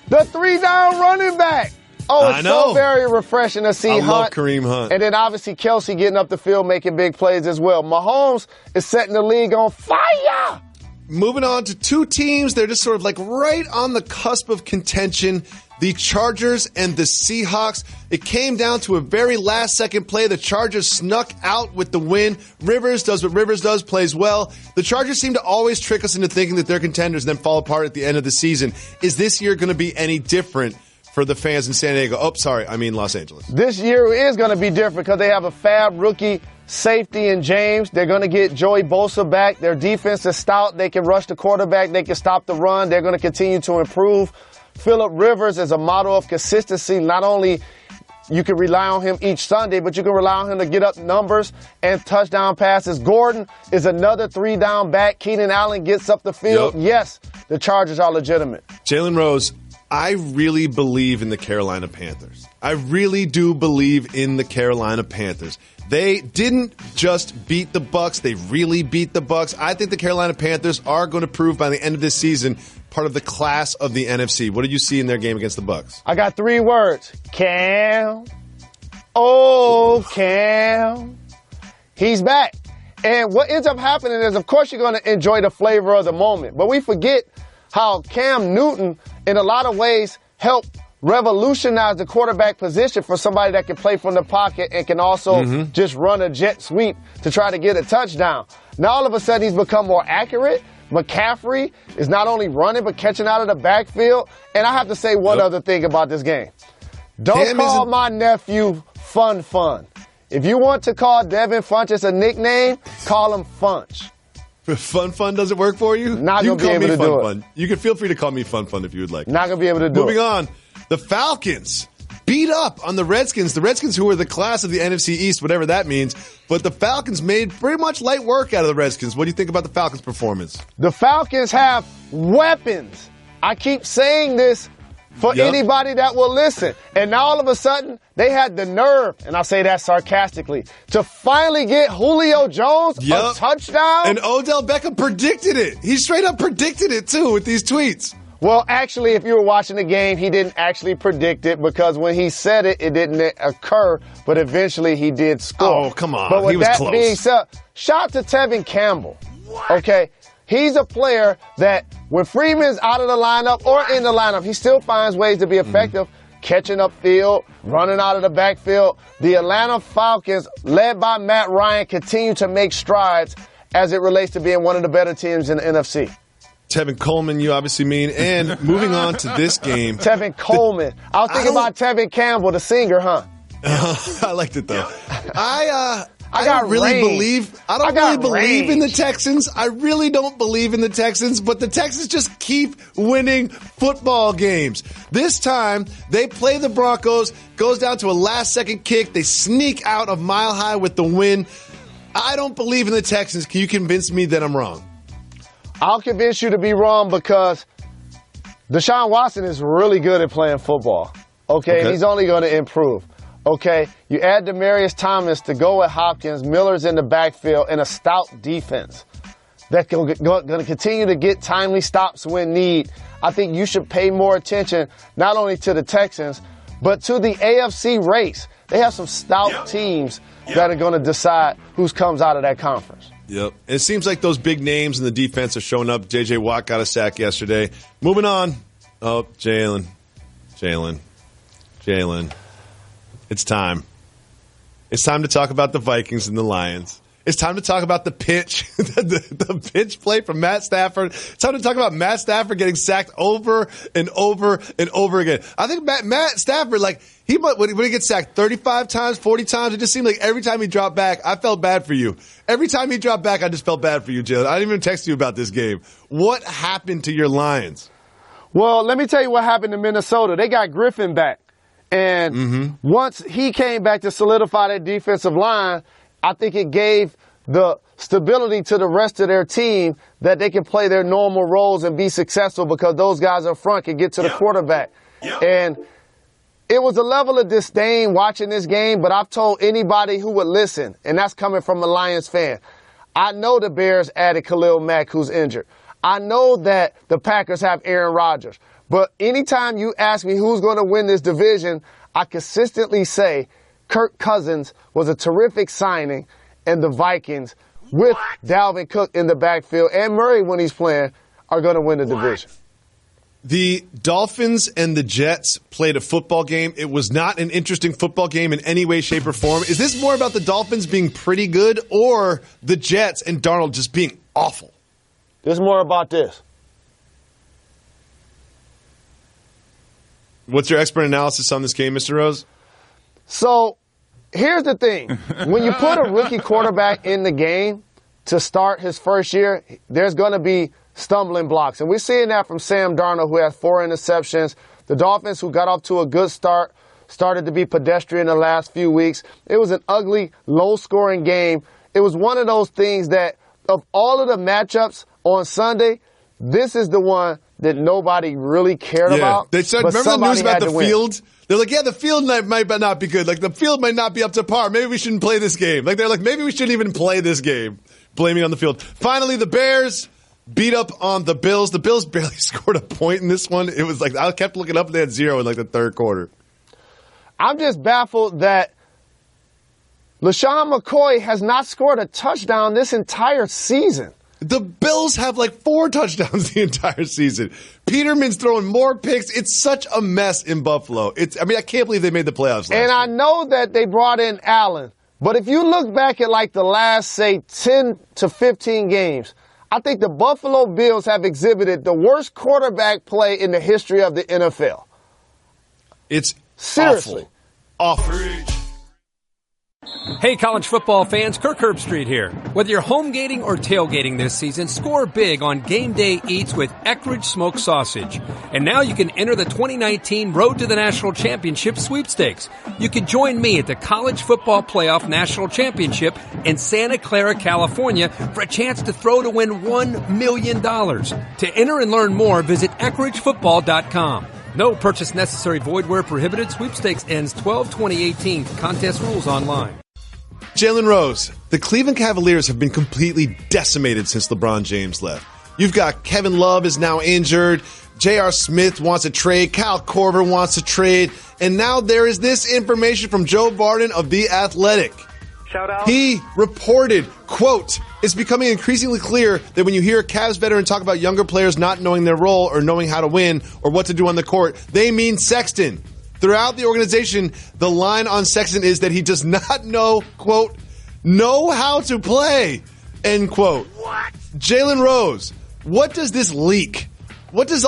the 3-down running back. Oh, it's so very refreshing to see Hunt. I love Kareem Hunt. And then obviously Kelsey getting up the field, making big plays as well. Mahomes is setting the league on fire. Moving on to 2 teams. They're just sort of right on the cusp of contention. The Chargers and the Seahawks. It came down to a very last-second play. The Chargers snuck out with the win. Rivers does what Rivers does, plays well. The Chargers seem to always trick us into thinking that they're contenders and then fall apart at the end of the season. Is this year going to be any different for the fans in San Diego? Oh, sorry, I mean Los Angeles. This year is going to be different because they have a fab rookie safety in James. They're going to get Joey Bosa back. Their defense is stout. They can rush the quarterback. They can stop the run. They're going to continue to improve. Phillip Rivers is a model of consistency. Not only you can rely on him each Sunday, but you can rely on him to get up numbers and touchdown passes. Gordon is another 3-down back. Keenan Allen gets up the field. Yes, the Chargers are legitimate. Jalen Rose, I really believe in the Carolina Panthers. I really do believe in the Carolina Panthers. They didn't just beat the Bucs. They really beat the Bucs. I think the Carolina Panthers are going to prove by the end of this season part of the class of the NFC. What did you see in their game against the Bucs? I got 3 words. Cam. Oh, Cam. He's back. And what ends up happening is, of course, you're going to enjoy the flavor of the moment. But we forget how Cam Newton, in a lot of ways, helped revolutionize the quarterback position for somebody that can play from the pocket and can also just run a jet sweep to try to get a touchdown. Now, all of a sudden, he's become more accurate. McCaffrey is not only running, but catching out of the backfield. And I have to say one other thing about this game. Don't call my nephew Fun. If you want to call Devin Funchess a nickname, call him Funch. Fun doesn't work for you? Not going to be able to do it. You can feel free to call me Fun if you would like. Not going to be able to do it. Moving on, the Falcons beat up on the Redskins. The Redskins who are the class of the NFC East, whatever that means. But the Falcons made pretty much light work out of the Redskins. What do you think about the Falcons' performance? The Falcons have weapons. I keep saying this for anybody that will listen. And now all of a sudden, they had the nerve, and I say that sarcastically, to finally get Julio Jones a touchdown. And Odell Beckham predicted it. He straight up predicted it, too, with these tweets. Well, actually, if you were watching the game, he didn't actually predict it because when he said it, it didn't occur, but eventually he did score. Oh, come on. But with he was that close. being said, shout to Tevin Campbell. Okay? He's a player that when Freeman's out of the lineup or in the lineup, he still finds ways to be effective, catching upfield, running out of the backfield. The Atlanta Falcons, led by Matt Ryan, continue to make strides as it relates to being one of the better teams in the NFC. Tevin Coleman, you obviously mean. And moving on to this game. Tevin Coleman. I was thinking about Tevin Campbell, the singer, huh? I liked it, though. I I don't really believe in the Texans. I really don't believe in the Texans, but the Texans just keep winning football games. This time, they play the Broncos, goes down to a last-second kick. They sneak out of Mile High with the win. I don't believe in the Texans. Can you convince me that I'm wrong? I'll convince you to be wrong because Deshaun Watson is really good at playing football. Okay? And he's only going to improve. Okay, you add Demaryius Thomas to go with Hopkins, Miller's in the backfield, and a stout defense that's going to continue to get timely stops when need. I think you should pay more attention not only to the Texans, but to the AFC race. They have some stout teams that are going to decide who comes out of that conference. Yep. It seems like those big names in the defense are showing up. J.J. Watt got a sack yesterday. Moving on. Oh, Jalen. It's time. It's time to talk about the Vikings and the Lions. It's time to talk about the pitch, the pitch play from Matt Stafford. It's time to talk about Matt Stafford getting sacked over and over and over again. I think Matt Stafford, when he gets sacked 35 times, 40 times, it just seemed like every time he dropped back, I felt bad for you. Every time he dropped back, I just felt bad for you, Jalen. I didn't even text you about this game. What happened to your Lions? Well, let me tell you what happened to Minnesota. They got Griffin back. And once he came back to solidify that defensive line, I think it gave the stability to the rest of their team that they can play their normal roles and be successful because those guys up front can get to the quarterback. And it was a level of disdain watching this game, but I've told anybody who would listen, and that's coming from a Lions fan. I know the Bears added Khalil Mack, who's injured. I know that the Packers have Aaron Rodgers. But anytime you ask me who's going to win this division, I consistently say Kirk Cousins was a terrific signing, and the Vikings, with Dalvin Cook in the backfield and Murray when he's playing, are going to win the division. The Dolphins and the Jets played a football game. It was not an interesting football game in any way, shape, or form. Is this more about the Dolphins being pretty good or the Jets and Darnold just being awful? It's more about this. What's your expert analysis on this game, Mr. Rose? So, here's the thing. When you put a rookie quarterback in the game to start his first year, there's going to be stumbling blocks. And we're seeing that from Sam Darnold, who has 4 interceptions. The Dolphins, who got off to a good start, started to be pedestrian the last few weeks. It was an ugly, low-scoring game. It was one of those things that, of all of the matchups on Sunday, this is the one that nobody really cared about. They said, remember the news about the field? They're like, the field might not be good. Like, the field might not be up to par. Maybe we shouldn't play this game. Like, they're like, maybe we shouldn't even play this game. Blaming on the field. Finally, the Bears beat up on the Bills. The Bills barely scored a point in this one. It was like, I kept looking up and they had 0 in the third quarter. I'm just baffled that LaShawn McCoy has not scored a touchdown this entire season. The Bills have 4 touchdowns the entire season. Peterman's throwing more picks. It's such a mess in Buffalo. I can't believe they made the playoffs last year. I know that they brought in Allen. But if you look back at the last, say, 10 to 15 games, I think the Buffalo Bills have exhibited the worst quarterback play in the history of the NFL. It's seriously awful. Hey, college football fans, Kirk Herbstreit here. Whether you're home gating or tailgating this season, score big on Game Day Eats with Eckridge Smoked Sausage. And now you can enter the 2019 Road to the National Championship sweepstakes. You can join me at the College Football Playoff National Championship in Santa Clara, California for a chance to throw to win $1 million. To enter and learn more, visit EckridgeFootball.com. No purchase necessary, void where prohibited. Sweepstakes ends 12/2018. Contest rules online. Jalen Rose, the Cleveland Cavaliers have been completely decimated since LeBron James left. You've got Kevin Love is now injured. J.R. Smith wants a trade. Kyle Korver wants a trade. And now there is this information from Joe Barton of The Athletic. Shout out. He reported, quote, "It's becoming increasingly clear that when you hear a Cavs veteran talk about younger players not knowing their role or knowing how to win or what to do on the court, they mean Sexton. Throughout the organization, the line on Sexton is that he does not know, quote, know how to play," end quote. What? Jalen Rose, what does this leak? What does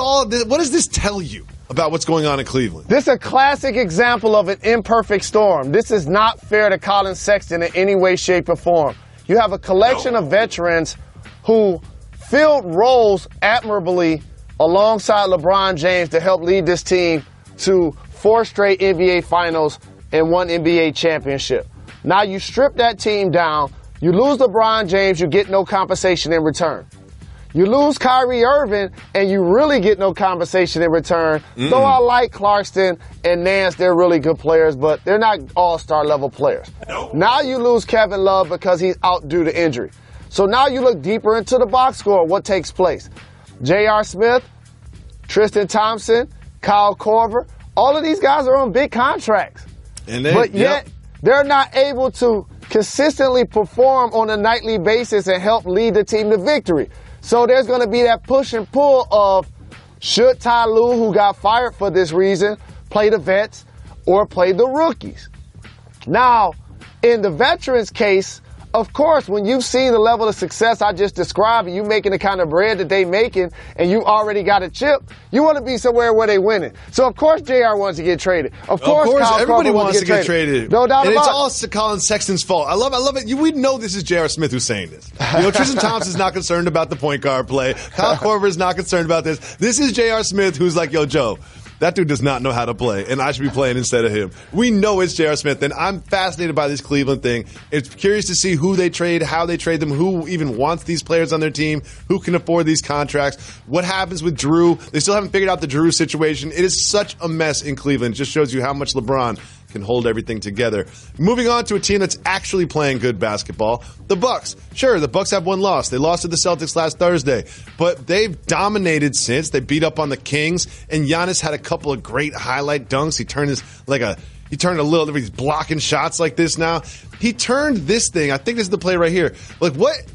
this tell you about what's going on in Cleveland? This is a classic example of an imperfect storm. This is not fair to Colin Sexton in any way, shape, or form. You have a collection of veterans who filled roles admirably alongside LeBron James to help lead this team to 4 straight NBA finals and 1 NBA championship. Now you strip that team down, you lose LeBron James, you get no compensation in return. You lose Kyrie Irving, and you really get no compensation in return. Though I like Clarkson and Nance, they're really good players, but they're not all-star level players. Now you lose Kevin Love because he's out due to injury. So now you look deeper into the box score, what takes place? J.R. Smith, Tristan Thompson, Kyle Korver, all of these guys are on big contracts. But yet, they're not able to consistently perform on a nightly basis and help lead the team to victory. So there's going to be that push and pull of should Ty Lue, who got fired for this reason, play the vets or play the rookies? Now, in the veterans case, of course, when you've seen the level of success I just described and you making the kind of bread that they making and you already got a chip, you want to be somewhere where they winning. So, of course, JR wants to get traded. Of course everybody wants to get traded. No doubt about it. And it's all Colin Sexton's fault. I love it. We know this is J.R. Smith who's saying this. Tristan Thompson's not concerned about the point guard play. Kyle Korver is not concerned about this. This is J.R. Smith who's like, yo, Joe, that dude does not know how to play, and I should be playing instead of him. We know it's J.R. Smith, and I'm fascinated by this Cleveland thing. It's curious to see who they trade, how they trade them, who even wants these players on their team, who can afford these contracts, what happens with Drew. They still haven't figured out the Drew situation. It is such a mess in Cleveland. It just shows you how much LeBron can hold everything together. Moving on to a team that's actually playing good basketball, the Bucks. Sure, the Bucks have one loss. They lost to the Celtics last Thursday, but they've dominated since. They beat up on the Kings, and Giannis had a couple of great highlight dunks. He turned he's blocking shots like this now. He turned this thing. I think this is the play right here. Like, what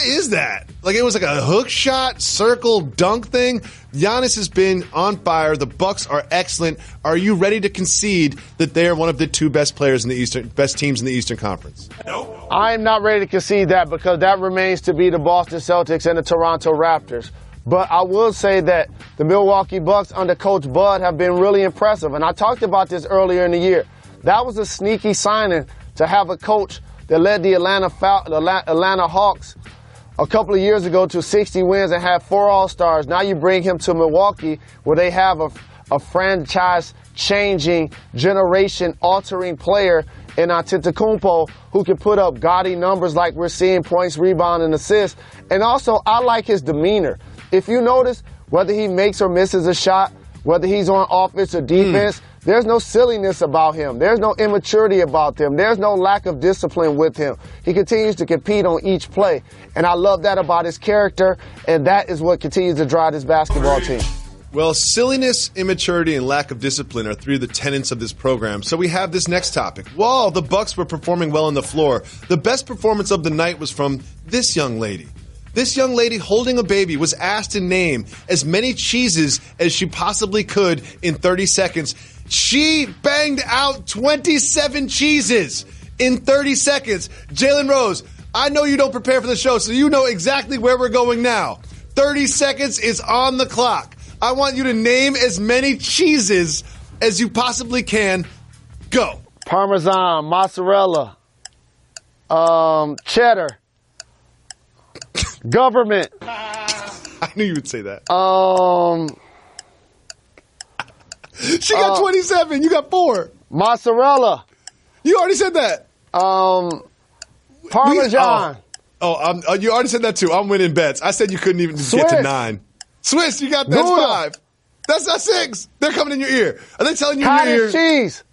is that? Like, it was like a hook shot, circle, dunk thing. Giannis has been on fire. The Bucks are excellent. Are you ready to concede that they are one of the 2 best players in the best teams in the Eastern Conference? No. I'm not ready to concede that because that remains to be the Boston Celtics and the Toronto Raptors. But I will say that the Milwaukee Bucks under Coach Bud have been really impressive. And I talked about this earlier in the year. That was a sneaky signing to have a coach that led the Atlanta Hawks a couple of years ago to 60 wins and had 4 All-Stars. Now you bring him to Milwaukee where they have a franchise-changing, generation-altering player in Antetokounmpo who can put up gaudy numbers like we're seeing, points, rebound, and assists. And also, I like his demeanor. If you notice, whether he makes or misses a shot, whether he's on offense or defense, there's no silliness about him. There's no immaturity about him. There's no lack of discipline with him. He continues to compete on each play. And I love that about his character, and that is what continues to drive this basketball team. Well, silliness, immaturity, and lack of discipline are 3 of the tenets of this program. So we have this next topic. While the Bucks were performing well on the floor, the best performance of the night was from this young lady. This young lady holding a baby was asked to name as many cheeses as she possibly could in 30 seconds. She banged out 27 cheeses in 30 seconds. Jalen Rose, I know you don't prepare for the show, so you know exactly where we're going now. 30 seconds is on the clock. I want you to name as many cheeses as you possibly can. Go. Parmesan, mozzarella, Cheddar. Government. I knew you would say that. She got 27. You got 4. Mozzarella. You already said that. Parmesan. You already said that too. I'm winning bets. I said you couldn't even get to 9. Swiss, you got that. That's 5. That's not 6. They're coming in your ear. Are they telling you in your ear? Cottage cheese.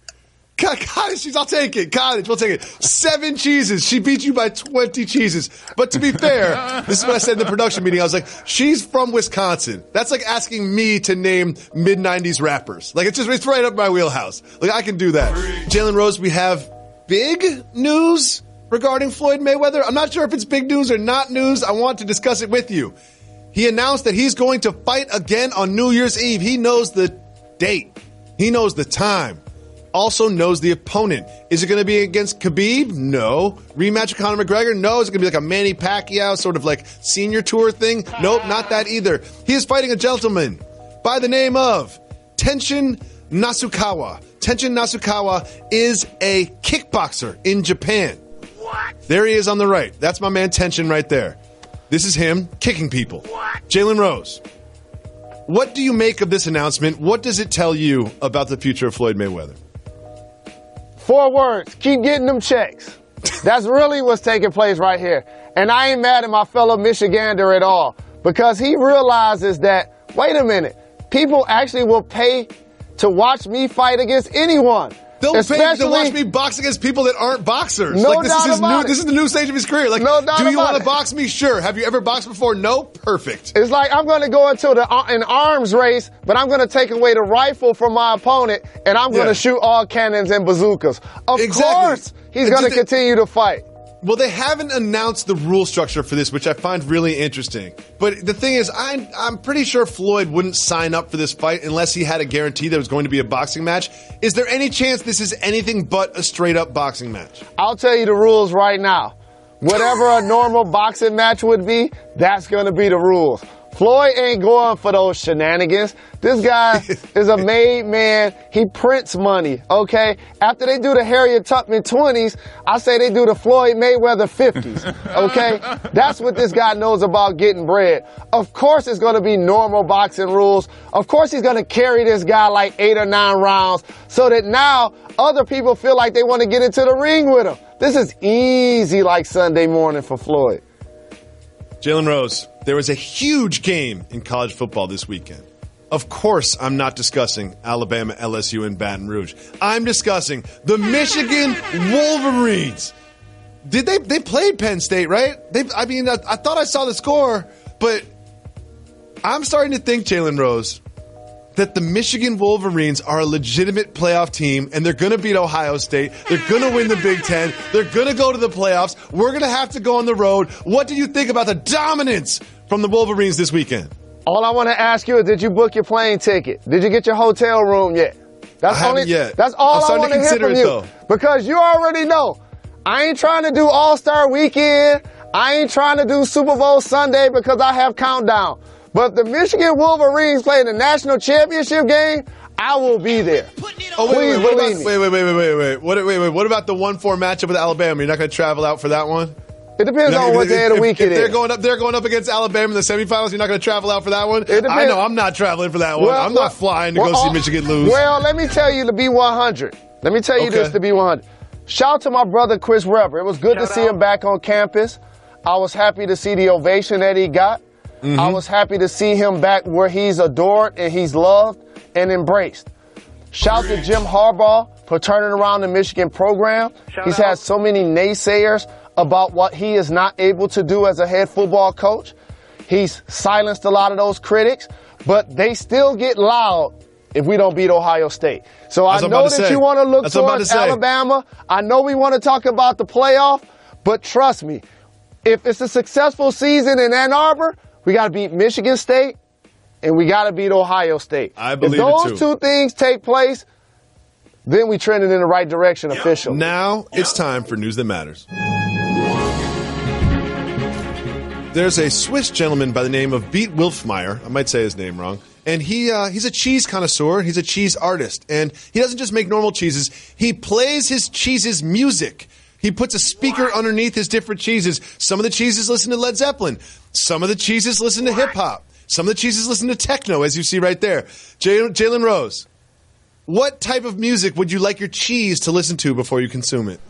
Cottage cheese, I'll take it. Cottage, we'll take it. 7 cheeses. She beat you by 20 cheeses. But to be fair, this is what I said in the production meeting. I was like, she's from Wisconsin. That's like asking me to name mid-90s rappers. Like, it's right up my wheelhouse. Like, I can do that. Jalen Rose, we have big news regarding Floyd Mayweather. I'm not sure if it's big news or not news. I want to discuss it with you. He announced that he's going to fight again on New Year's Eve. He knows the date. He knows the time. Also knows the opponent. Is it going to be against Khabib? No. Rematch with Conor McGregor? No. Is it going to be like a Manny Pacquiao sort of like senior tour thing? Nope, not that either. He is fighting a gentleman by the name of Tenshin Nasukawa. Tenshin Nasukawa is a kickboxer in Japan. What? There he is on the right. That's my man Tenshin right there. This is him kicking people. What? Jalen Rose, what do you make of this announcement? What does it tell you about the future of Floyd Mayweather? 4 words. Keep getting them checks. That's really what's taking place right here. And I ain't mad at my fellow Michigander at all because he realizes that, wait a minute, people actually will pay to watch me fight against anyone. They'll pay to watch me box against people that aren't boxers. No like this doubt is about it. This is the new stage of his career. Like, no doubt do you about want to it. box me? Sure. Have you ever boxed before? No. Perfect. It's like I'm going to go into an arms race, but I'm going to take away the rifle from my opponent, and I'm going to shoot all cannons and bazookas. Of course, he's going to continue to fight. Well, they haven't announced the rule structure for this, which I find really interesting. But the thing is, I'm pretty sure Floyd wouldn't sign up for this fight unless he had a guarantee there was going to be a boxing match. Is there any chance this is anything but a straight-up boxing match? I'll tell you the rules right now. Whatever a normal boxing match would be, that's going to be the rules. Floyd ain't going for those shenanigans. This guy is a made man. He prints money, okay? After they do the Harriet Tubman 20s, I say they do the Floyd Mayweather 50s, okay? That's what this guy knows about getting bread. Of course it's going to be normal boxing rules. Of course he's going to carry this guy like 8 or 9 rounds so that now other people feel like they want to get into the ring with him. This is easy like Sunday morning for Floyd. Jalen Rose, there was a huge game in college football this weekend. Of course, I'm not discussing Alabama, LSU, and Baton Rouge. I'm discussing the Michigan Wolverines. They played Penn State, right? I thought I saw the score, but I'm starting to think, Jalen Rose, that the Michigan Wolverines are a legitimate playoff team, and they're going to beat Ohio State. They're going to win the Big Ten. They're going to go to the playoffs. We're going to have to go on the road. What do you think about the dominance from the Wolverines this weekend? All I want to ask you is, did you book your plane ticket? Did you get your hotel room yet? I haven't yet. That's all I want to hear from you. Though. Because you already know, I ain't trying to do All-Star Weekend. I ain't trying to do Super Bowl Sunday because I have Countdown. But if the Michigan Wolverines play in the national championship game, I will be there. Oh, wait. What about the 1-4 matchup with Alabama? You're not going to travel out for that one? It depends on what day of the week it is. They're going up against Alabama in the semifinals. You're not going to travel out for that one? I know I'm not traveling for that one. I'm not flying to go see Michigan lose. Well, let me tell you to be 100. Let me tell you this to be 100. Shout out to my brother Chris Webber. It was good to see him back on campus. I was happy to see the ovation that he got. Mm-hmm. I was happy to see him back where he's adored and he's loved and embraced. Shout out to Jim Harbaugh for turning around the Michigan program. He's had so many naysayers about what he is not able to do as a head football coach. He's silenced a lot of those critics, but they still get loud if we don't beat Ohio State. So I know that you want to look towards Alabama. I know we want to talk about the playoff, but trust me, if it's a successful season in Ann Arbor, we got to beat Michigan State, and we got to beat Ohio State. I believe if those two things take place, then we trending in the right direction officially. Now it's time for News That Matters. There's a Swiss gentleman by the name of Beat Wilfmeyer. I might say his name wrong. And he's a cheese connoisseur. He's a cheese artist. And he doesn't just make normal cheeses. He plays his cheese's music. He puts a speaker underneath his different cheeses. Some of the cheeses listen to Led Zeppelin. Some of the cheeses listen to hip-hop. Some of the cheeses listen to techno, as you see right there. Jalen Rose, what type of music would you like your cheese to listen to before you consume it?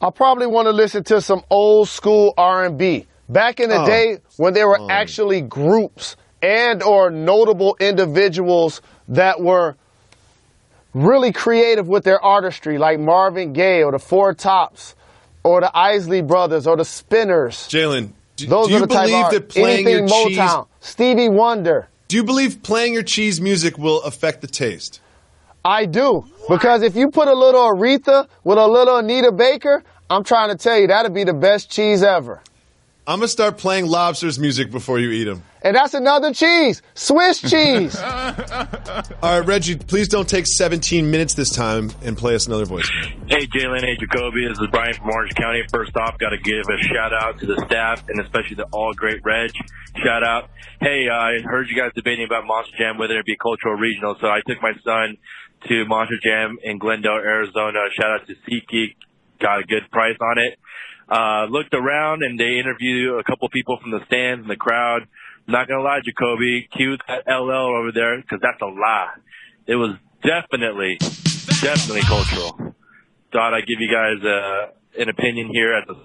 I probably want to listen to some old school R&B. Back in the day when there were actually groups and or notable individuals that were really creative with their artistry, like Marvin Gaye or the Four Tops or the Isley Brothers or the Spinners. Jalen, do you believe that playing your cheese... Motown, Stevie Wonder. Do you believe playing your cheese music will affect the taste? I do. Because if you put a little Aretha with a little Anita Baker, I'm trying to tell you, that'd be the best cheese ever. I'm going to start playing Lobster's music before you eat them. And that's another cheese, Swiss cheese. All right, Reggie, please don't take 17 minutes this time and play us another voice. Hey, Jalen and Jacoby. This is Brian from Orange County. First off, got to give a shout-out to the staff and especially the all-great Reg. Shout-out. Hey, I heard you guys debating about Monster Jam, whether it be cultural or regional, so I took my son to Monster Jam in Glendale, Arizona. Shout-out to SeatGeek. Got a good price on it. Looked around and they interviewed a couple people from the stands and the crowd. Not gonna lie, Jacoby, cue that LL over there because that's a lie. It was definitely cultural. Thought I'd give you guys an opinion here as a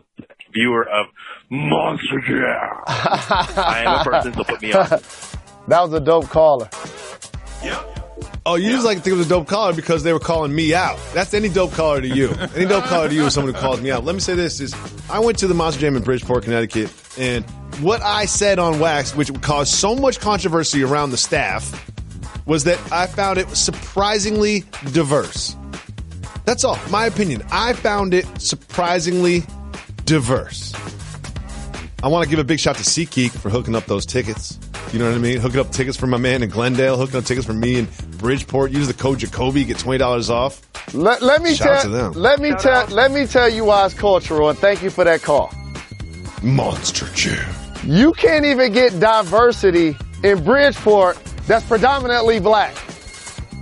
viewer of Monster Jam. I am a person, so put me on. That was a dope caller. Yep. Oh, you just like to think it was a dope caller because they were calling me out. That's any dope caller to you. Any dope caller to you is someone who calls me out. Let me say this is I went to the Monster Jam in Bridgeport, Connecticut, and what I said on Wax, which caused so much controversy around the staff, was that I found it surprisingly diverse. That's all. My opinion. I found it surprisingly diverse. I want to give a big shout to SeatGeek for hooking up those tickets. You know what I mean? Hooking up tickets for my man in Glendale, hooking up tickets for me in Bridgeport. Use the code Jacoby, get $20 off. Let me tell you why it's cultural, and thank you for that call. Monster Jam. You can't even get diversity in Bridgeport that's predominantly black.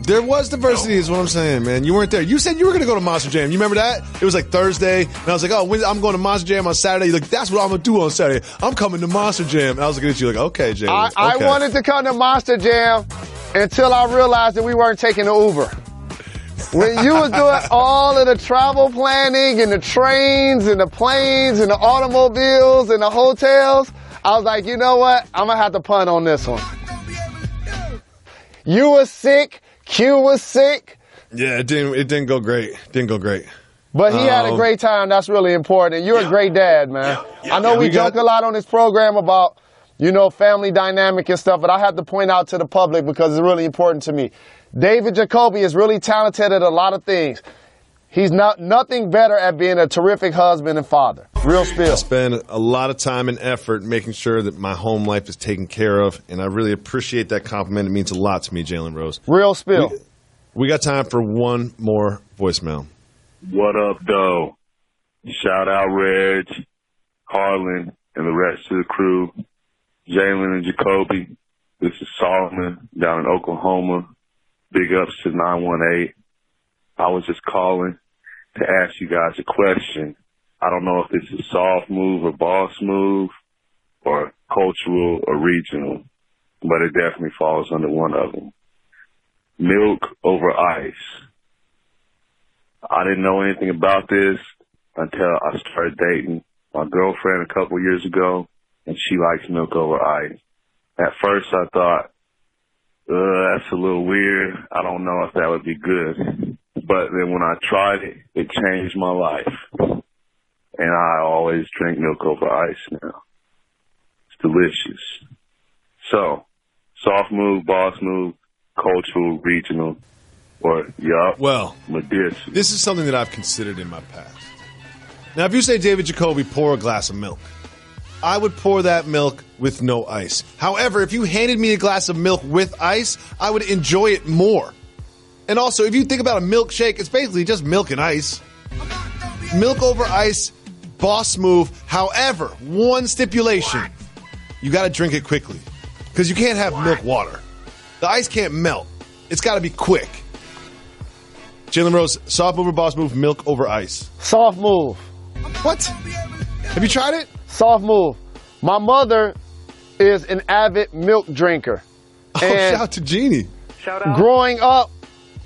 There was diversity, is what I'm saying, man. You weren't there. You said you were going to go to Monster Jam. You remember that? It was like Thursday, and I was like, oh, I'm going to Monster Jam on Saturday. You're like, that's what I'm going to do on Saturday. I'm coming to Monster Jam. And I was looking at you like, okay, Jalen. I wanted to come to Monster Jam until I realized that we weren't taking the Uber. When you was doing all of the travel planning and the trains and the planes and the automobiles and the hotels, I was like, you know what? I'm going to have to punt on this one. You were sick. Q was sick. Yeah, it didn't go great. But he had a great time. That's really important. And you're a great dad, man. I know we joke a lot on this program about, family dynamic and stuff, but I have to point out to the public because it's really important to me. David Jacoby is really talented at a lot of things. He's nothing better at being a terrific husband and father. Real spill. I spend a lot of time and effort making sure that my home life is taken care of, and I really appreciate that compliment. It means a lot to me, Jalen Rose. Real spill. We got time for one more voicemail. What up, though? Shout out Reg, Harlan, and the rest of the crew. Jalen and Jacoby. This is Solomon down in Oklahoma. Big ups to 918. I was just calling to ask you guys a question. I don't know if this is soft move or boss move or cultural or regional, but it definitely falls under one of them. Milk over ice. I didn't know anything about this until I started dating my girlfriend a couple years ago, and she likes milk over ice. At first I thought, that's a little weird. I don't know if that would be good. But then when I tried it, it changed my life. And I always drink milk over ice now. It's delicious. So, soft move, boss move, cultural, regional, or, medicinal. This is something that I've considered in my past. Now, if you say, David Jacoby, pour a glass of milk, I would pour that milk with no ice. However, if you handed me a glass of milk with ice, I would enjoy it more. And also, if you think about a milkshake, it's basically just milk and ice. Milk over ice, boss move. However, one stipulation. You got to drink it quickly. Because you can't have milk water. The ice can't melt. It's got to be quick. Jalen Rose, soft move or boss move, milk over ice? Soft move. What? Have you tried it? Soft move. My mother is an avid milk drinker. Oh, shout out to Jeannie. Shout out. Growing up,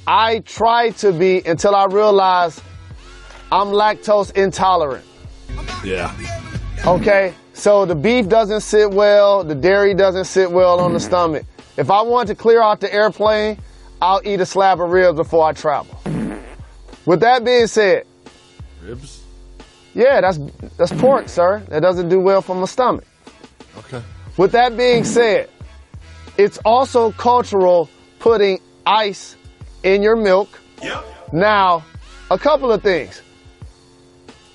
I tried to be until I realized I'm lactose intolerant. Yeah. Okay? So the beef doesn't sit well, the dairy doesn't sit well on the stomach. If I want to clear out the airplane, I'll eat a slab of ribs before I travel. With that being said, ribs? Yeah, that's pork, sir. That doesn't do well for my stomach. Okay. With that being said, it's also cultural putting ice in your milk. Yep. Now, a couple of things.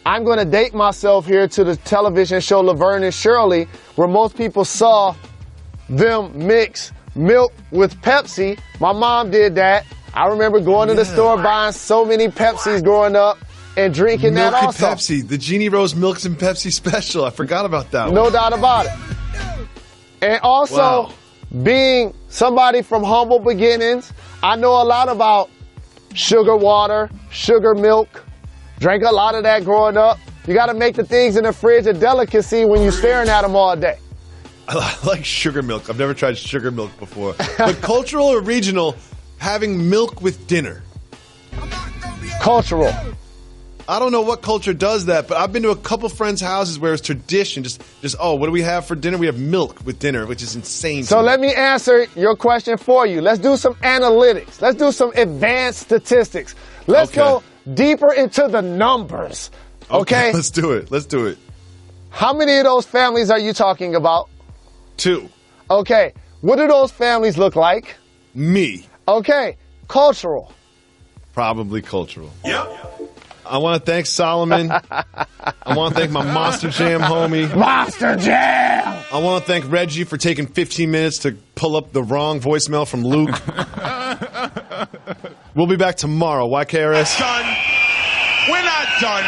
I'm going to date myself here to the television show Laverne and Shirley, where most people saw them mix milk with Pepsi. My mom did that. I remember going to the store buying so many Pepsis growing up and drinking milk that also. And Pepsi, the Jeannie Rose Milks and Pepsi special. I forgot about that one. No doubt about it. And also, being somebody from humble beginnings, I know a lot about sugar water, sugar milk. Drank a lot of that growing up. You got to make the things in the fridge a delicacy when you're staring at them all day. I like sugar milk. I've never tried sugar milk before. But cultural or regional, having milk with dinner. Cultural. I don't know what culture does that, but I've been to a couple friends' houses where it's tradition. Just what do we have for dinner? We have milk with dinner, which is insane. So let me answer your question for you. Let's do some analytics. Let's do some advanced statistics. Let's go deeper into the numbers. Okay? Let's do it. Let's do it. How many of those families are you talking about? 2. Okay. What do those families look like? Me. Okay. Cultural. Probably cultural. Yep. I want to thank Solomon. I want to thank my Monster Jam homie. Monster Jam! I want to thank Reggie for taking 15 minutes to pull up the wrong voicemail from Luke. We'll be back tomorrow. YKRS. Done. We're not done.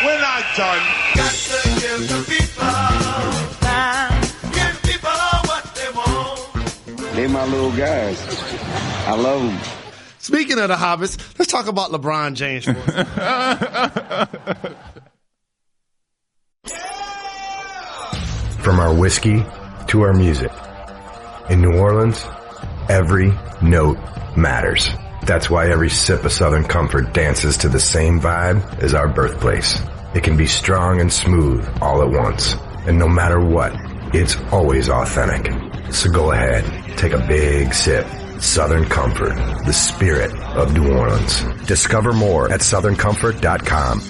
We're not done. Got to give the people time. Give people what they want. They my little guys. I love them. Speaking of the Hobbits, let's talk about LeBron James for a second. From our whiskey to our music. In New Orleans, every note matters. That's why every sip of Southern Comfort dances to the same vibe as our birthplace. It can be strong and smooth all at once. And no matter what, it's always authentic. So go ahead, take a big sip. Southern Comfort, the spirit of New Orleans. Discover more at southerncomfort.com.